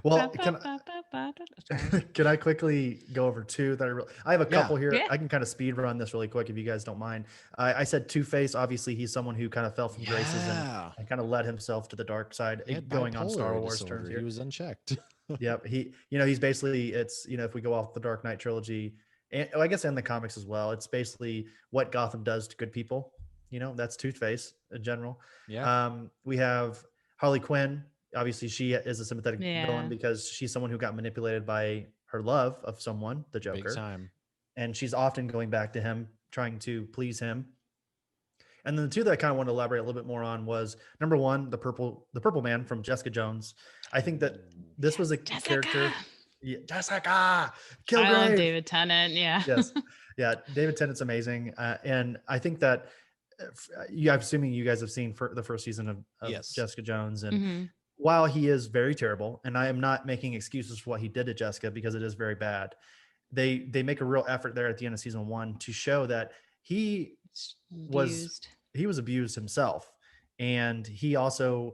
well, Sorry. can I quickly go over two that I have a couple here. Yeah. I can kind of speed run this really quick if you guys don't mind. I said Two-Face. Obviously, he's someone who kind of fell from graces and kind of led himself to the dark side, He had going on Star bipolar Wars disorder. terms He here. was unchecked. Yep. He's basically, it's, if we go off the Dark Knight trilogy, and I guess in the comics as well, it's basically what Gotham does to good people. That's Two-Face in general. Yeah. We have Harley Quinn. Obviously, she is a sympathetic Yeah. villain because she's someone who got manipulated by her love of someone, the Big Joker, time. and she's often going back to him, trying to please him. And then the two that I kind of want to elaborate a little bit more on was number one, the purple man from Jessica Jones. I think that this was a character. Yeah, Jessica, Kilgrave. I love David Tennant. Yeah. Yes, yeah, David Tennant's amazing, and I think that I'm assuming you guys have seen the first season of Yes. Jessica Jones, and Mhm. while he is very terrible, and I am not making excuses for what he did to Jessica because it is very bad, they make a real effort there at the end of season 1 to show that he Abused. was abused himself, and he also.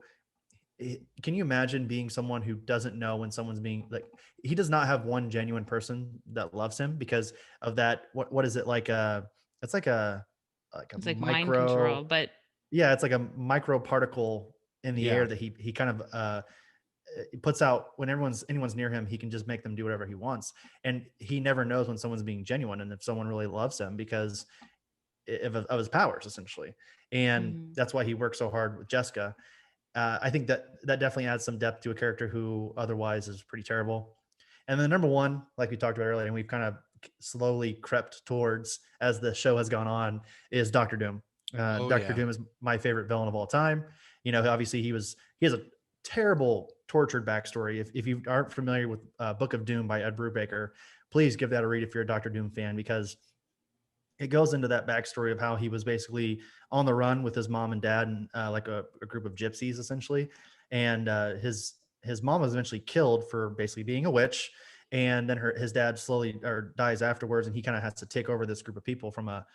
Can you imagine being someone who doesn't know when someone's being like, he does not have one genuine person that loves him because of that. What is it like? It's like It's like micro, mind control, but yeah, it's like a micro particle in the Yeah. air that he kind of puts out when anyone's near him. He can just make them do whatever he wants, and he never knows when someone's being genuine and if someone really loves him because of his powers essentially, and Mhm. that's why he works so hard with Jessica. I think that definitely adds some depth to a character who otherwise is pretty terrible. And then number one, like we talked about earlier, and we've kind of slowly crept towards as the show has gone on, is Doctor Doom. Oh, Doctor yeah. Doom is my favorite villain of all time. Obviously he has a terrible, tortured backstory. If you aren't familiar with Book of Doom by Ed Brubaker, please give that a read if you're a Doctor Doom fan, because it goes into that backstory of how he was basically on the run with his mom and dad and like a group of gypsies essentially. And his mom was eventually killed for basically being a witch. And then his dad slowly dies afterwards. And he kind of has to take over this group of people from a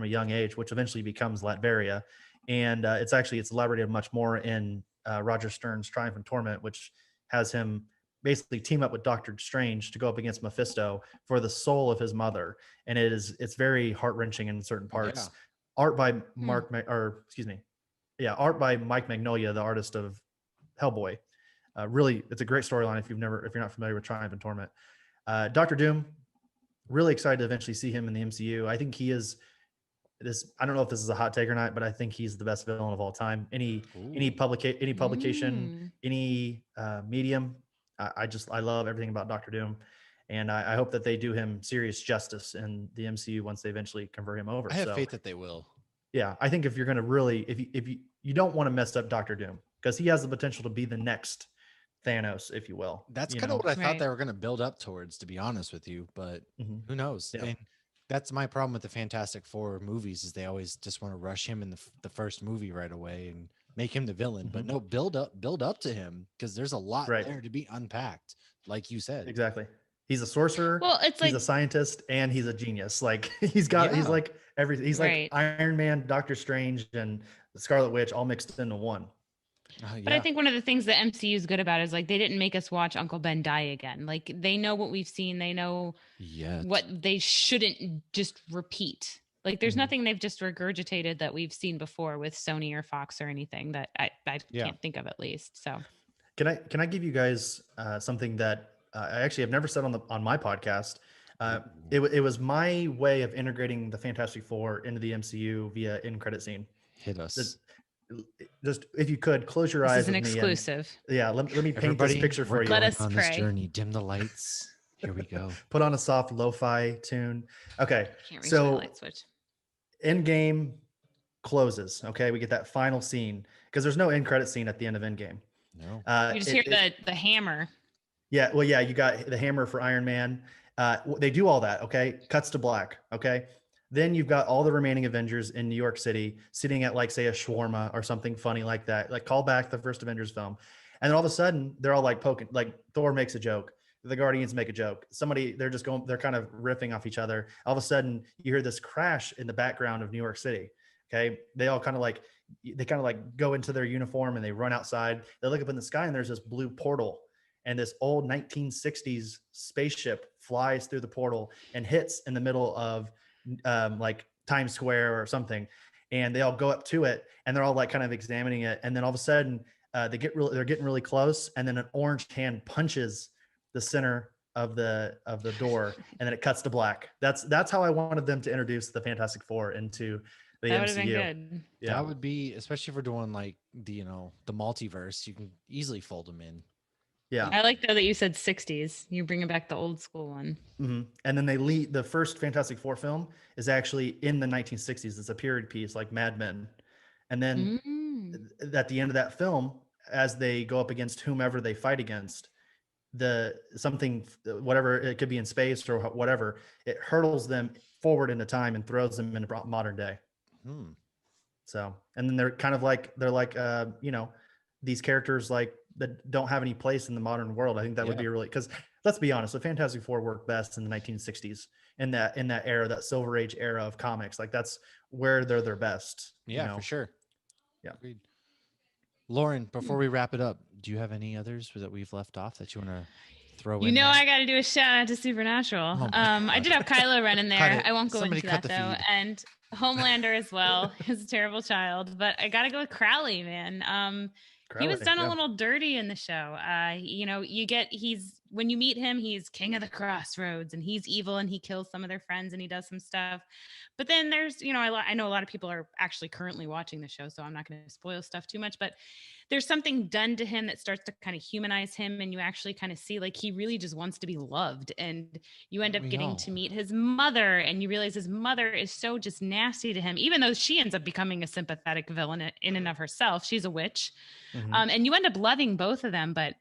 young age, which eventually becomes Latveria. And it's elaborated much more in Roger Stern's Triumph and Torment, which has him basically team up with Doctor Strange to go up against Mephisto for the soul of his mother. And it's very heart-wrenching in certain parts. Yeah. Art by art by Mike Mignola, the artist of Hellboy. Really, it's a great storyline if you're not familiar with Triumph and Torment. Doctor Doom, really excited to eventually see him in the MCU. I think he is this. I don't know if this is a hot take or not, but I think he's the best villain of all time. Any publication, any medium. I love everything about Doctor Doom, and I hope that they do him serious justice in the MCU once they eventually convert him over. I have faith that they will. Yeah, I think if you're going to really, if you don't want to mess up Doctor Doom because he has the potential to be the next Thanos, if you will. That's kind of what I thought they were going to build up towards, to be honest with you, but who knows? Yeah. And that's my problem with the Fantastic Four movies is they always just want to rush him in the first movie right away and make him the villain, but no, build up to him because there's a lot there to be unpacked, like you said. Exactly. He's a sorcerer. Well, he's a scientist and he's a genius. Like he's like everything. He's like Iron Man, Doctor Strange, and the Scarlet Witch all mixed into one. But I Yeah. think one of the things that MCU is good about is like they didn't make us watch Uncle Ben die again. Like they know what we've seen. They know Yet. what they shouldn't just repeat. Like there's Mhm. nothing they've just regurgitated that we've seen before with Sony or Fox or anything that I Yeah. can't think of at least. So Can I give you guys something that I actually have never said on my podcast? It was my way of integrating the Fantastic Four into the MCU via in credit scene. Hit The- us. Just if you could close your this eyes is an with me and exclusive. yeah, let me paint Everybody, this picture we're for you. Let going us on this pray. journey. Dim the lights. Here we go. Put on a soft lo-fi tune. Okay, Can't reach my so light switch. Endgame closes. Okay, we get that final scene because there's no end credit scene at the end of Endgame. No. You just hear the hammer. Yeah, well, yeah, you got the hammer for Iron Man. They do all that, okay? Cuts to black, okay? Then you've got all the remaining Avengers in New York City sitting at like, say, a shawarma or something funny like that. Like call back the first Avengers film. And then all of a sudden, they're all like poking, like Thor makes a joke. The Guardians make a joke. They're just going, they're kind of riffing off each other. All of a sudden, you hear this crash in the background of New York City. Okay. They kind of like go into their uniform and they run outside. They look up in the sky and there's this blue portal. And this old 1960s spaceship flies through the portal and hits in the middle of like Times Square or something. And they all go up to it and they're all like kind of examining it. And then all of a sudden they're getting really close. And then an orange hand punches the center of the door and then it cuts to black. That's how I wanted them to introduce the Fantastic Four into the That MCU. would have been good. Yeah. That would be, especially if we're doing like the the multiverse, you can easily fold them in. Yeah. I like though that you said 60s. You're bringing back the old school one. Mm-hmm. And then the first Fantastic Four film is actually in the 1960s. It's a period piece like Mad Men. And then at the end of that film, as they go up against whomever they fight against, whatever, it could be in space or whatever, it hurtles them forward into time and throws them into modern day. So, and then they're like these characters like that don't have any place in the modern world. I think that would be really, because let's be honest, the Fantastic Four worked best in the 1960s in that era, that Silver Age era of comics. Like that's where they're their best. Yeah, for sure. Yeah. Agreed. Lauren, before we wrap it up, do you have any others that we've left off that you want to throw in? You know, there? I got to do a shout out to Supernatural. I did have Kylo Ren in there. I won't go into that though. Feed. And Homelander as well. He's a terrible child, but I got to go with Crowley, man. He was done a little dirty in the show. When you meet him, he's king of the crossroads and he's evil and he kills some of their friends and he does some stuff. But then there's, I know a lot of people are actually currently watching the show, so I'm not going to spoil stuff too much, but there's something done to him that starts to kind of humanize him. And you actually kind of see like he really just wants to be loved. And you end up getting to meet his mother and you realize his mother is so just nasty to him, even though she ends up becoming a sympathetic villain in and of herself. She's a witch. And you end up loving both of them, but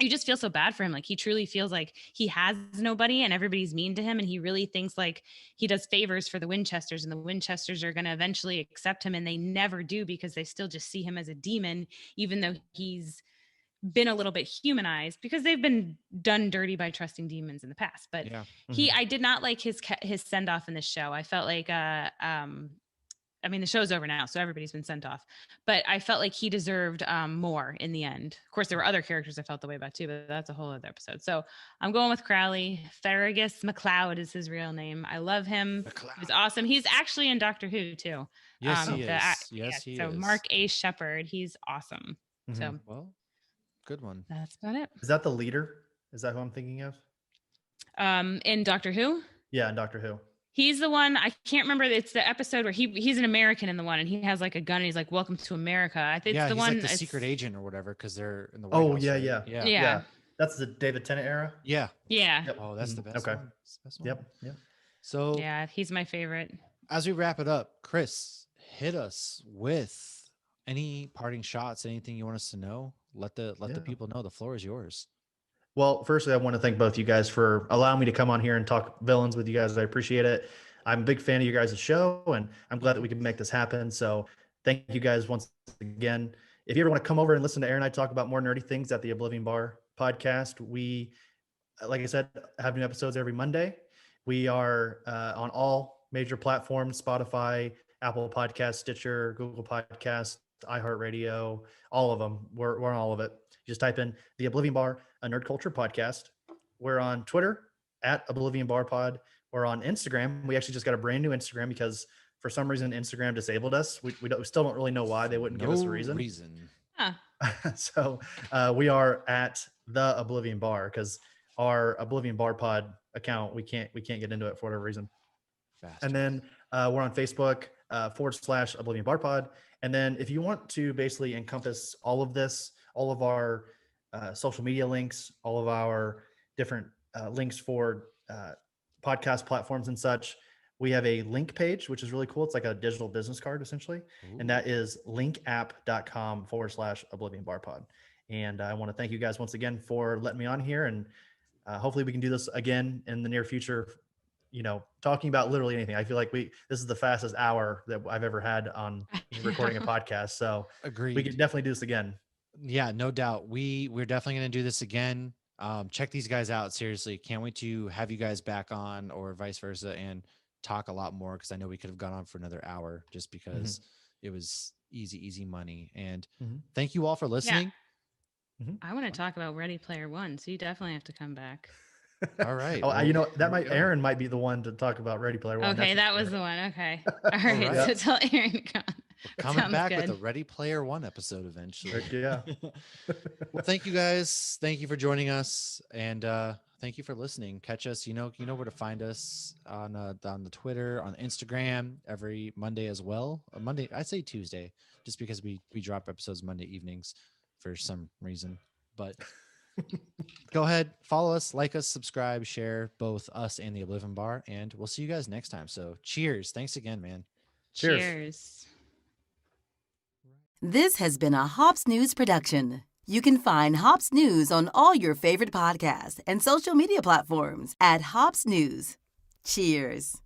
you just feel so bad for him. Like he truly feels like he has nobody and everybody's mean to him. And he really thinks like he does favors for the Winchesters and the Winchesters are going to eventually accept him. And they never do because they still just see him as a demon, even though he's been a little bit humanized because they've been done dirty by trusting demons in the past. But I did not like his send off in this show. I felt like, the show's over now, so everybody's been sent off. But I felt like he deserved more in the end. Of course, there were other characters I felt the way about too, but that's a whole other episode. So I'm going with Crowley. Fergus McLeod is his real name. I love him. He's awesome. He's actually in Doctor Who too. Yes, he is. He is. Mark A. Shepard. He's awesome. So, well, good one. That's about it. Is that the leader? Is that who I'm thinking of? In Doctor Who? Yeah, in Doctor Who. He's the one, I can't remember. It's the episode where he's an American in the one and he has like a gun and he's like, welcome to America. I think it's the one. Like the secret agent or whatever because they're in the White House, yeah, right? Yeah. That's the David Tennant era? Yeah. Yep. Oh, that's the best one. That's the best one. Yep. So yeah, he's my favorite. As we wrap it up, Chris, hit us with any parting shots, anything you want us to know. Let the people know. The floor is yours. Well, firstly, I want to thank both you guys for allowing me to come on here and talk villains with you guys. I appreciate it. I'm a big fan of you guys' show, and I'm glad that we can make this happen. So thank you guys once again. If you ever want to come over and listen to Aaron and I talk about more nerdy things at the Oblivion Bar podcast, we, like I said, have new episodes every Monday. We are on all major platforms, Spotify, Apple Podcasts, Stitcher, Google Podcasts, iHeartRadio, all of them. We're on all of it. You just type in the Oblivion Bar, a nerd culture podcast. We're on Twitter at Oblivion Bar Pod. We're on Instagram. We actually just got a brand new Instagram because for some reason Instagram disabled us. We still don't really know why. They wouldn't give us a reason. Huh. So we are at the Oblivion Bar because our Oblivion Bar Pod account we can't get into it for whatever reason. And then we're on Facebook / Oblivion Bar Pod. And then if you want to basically encompass all of this, all of our social media links, all of our different links for podcast platforms and such, we have a link page, which is really cool. It's like a digital business card essentially. Ooh. And that is linkapp.com / Oblivion Bar Pod. And I want to thank you guys once again for letting me on here. And hopefully we can do this again in the near future, talking about literally anything. I feel like this is the fastest hour that I've ever had on recording a podcast. So Agreed. We can definitely do this again. Yeah, no doubt. We're definitely going to do this again. Check these guys out. Seriously. Can't wait to have you guys back on or vice versa and talk a lot more, because I know we could have gone on for another hour just because it was easy money. And thank you all for listening. Yeah. I want to talk about Ready Player One, so you definitely have to come back. All right. Well, Aaron might be the one to talk about Ready Player One. Okay, that was the one. Okay. All right. So tell Aaron to come. Coming back with a Ready Player One episode eventually. Yeah. Well, thank you guys. Thank you for joining us, and thank you for listening. Catch us. You know where to find us on the Twitter, on Instagram every Monday as well. Monday, I say Tuesday, just because we drop episodes Monday evenings for some reason. But go ahead, follow us, like us, subscribe, share, both us and the Oblivion Bar, and we'll see you guys next time. So cheers. Thanks again, man. Cheers. This has been a Hops News production. You can find Hops News on all your favorite podcasts and social media platforms at Hops News. Cheers.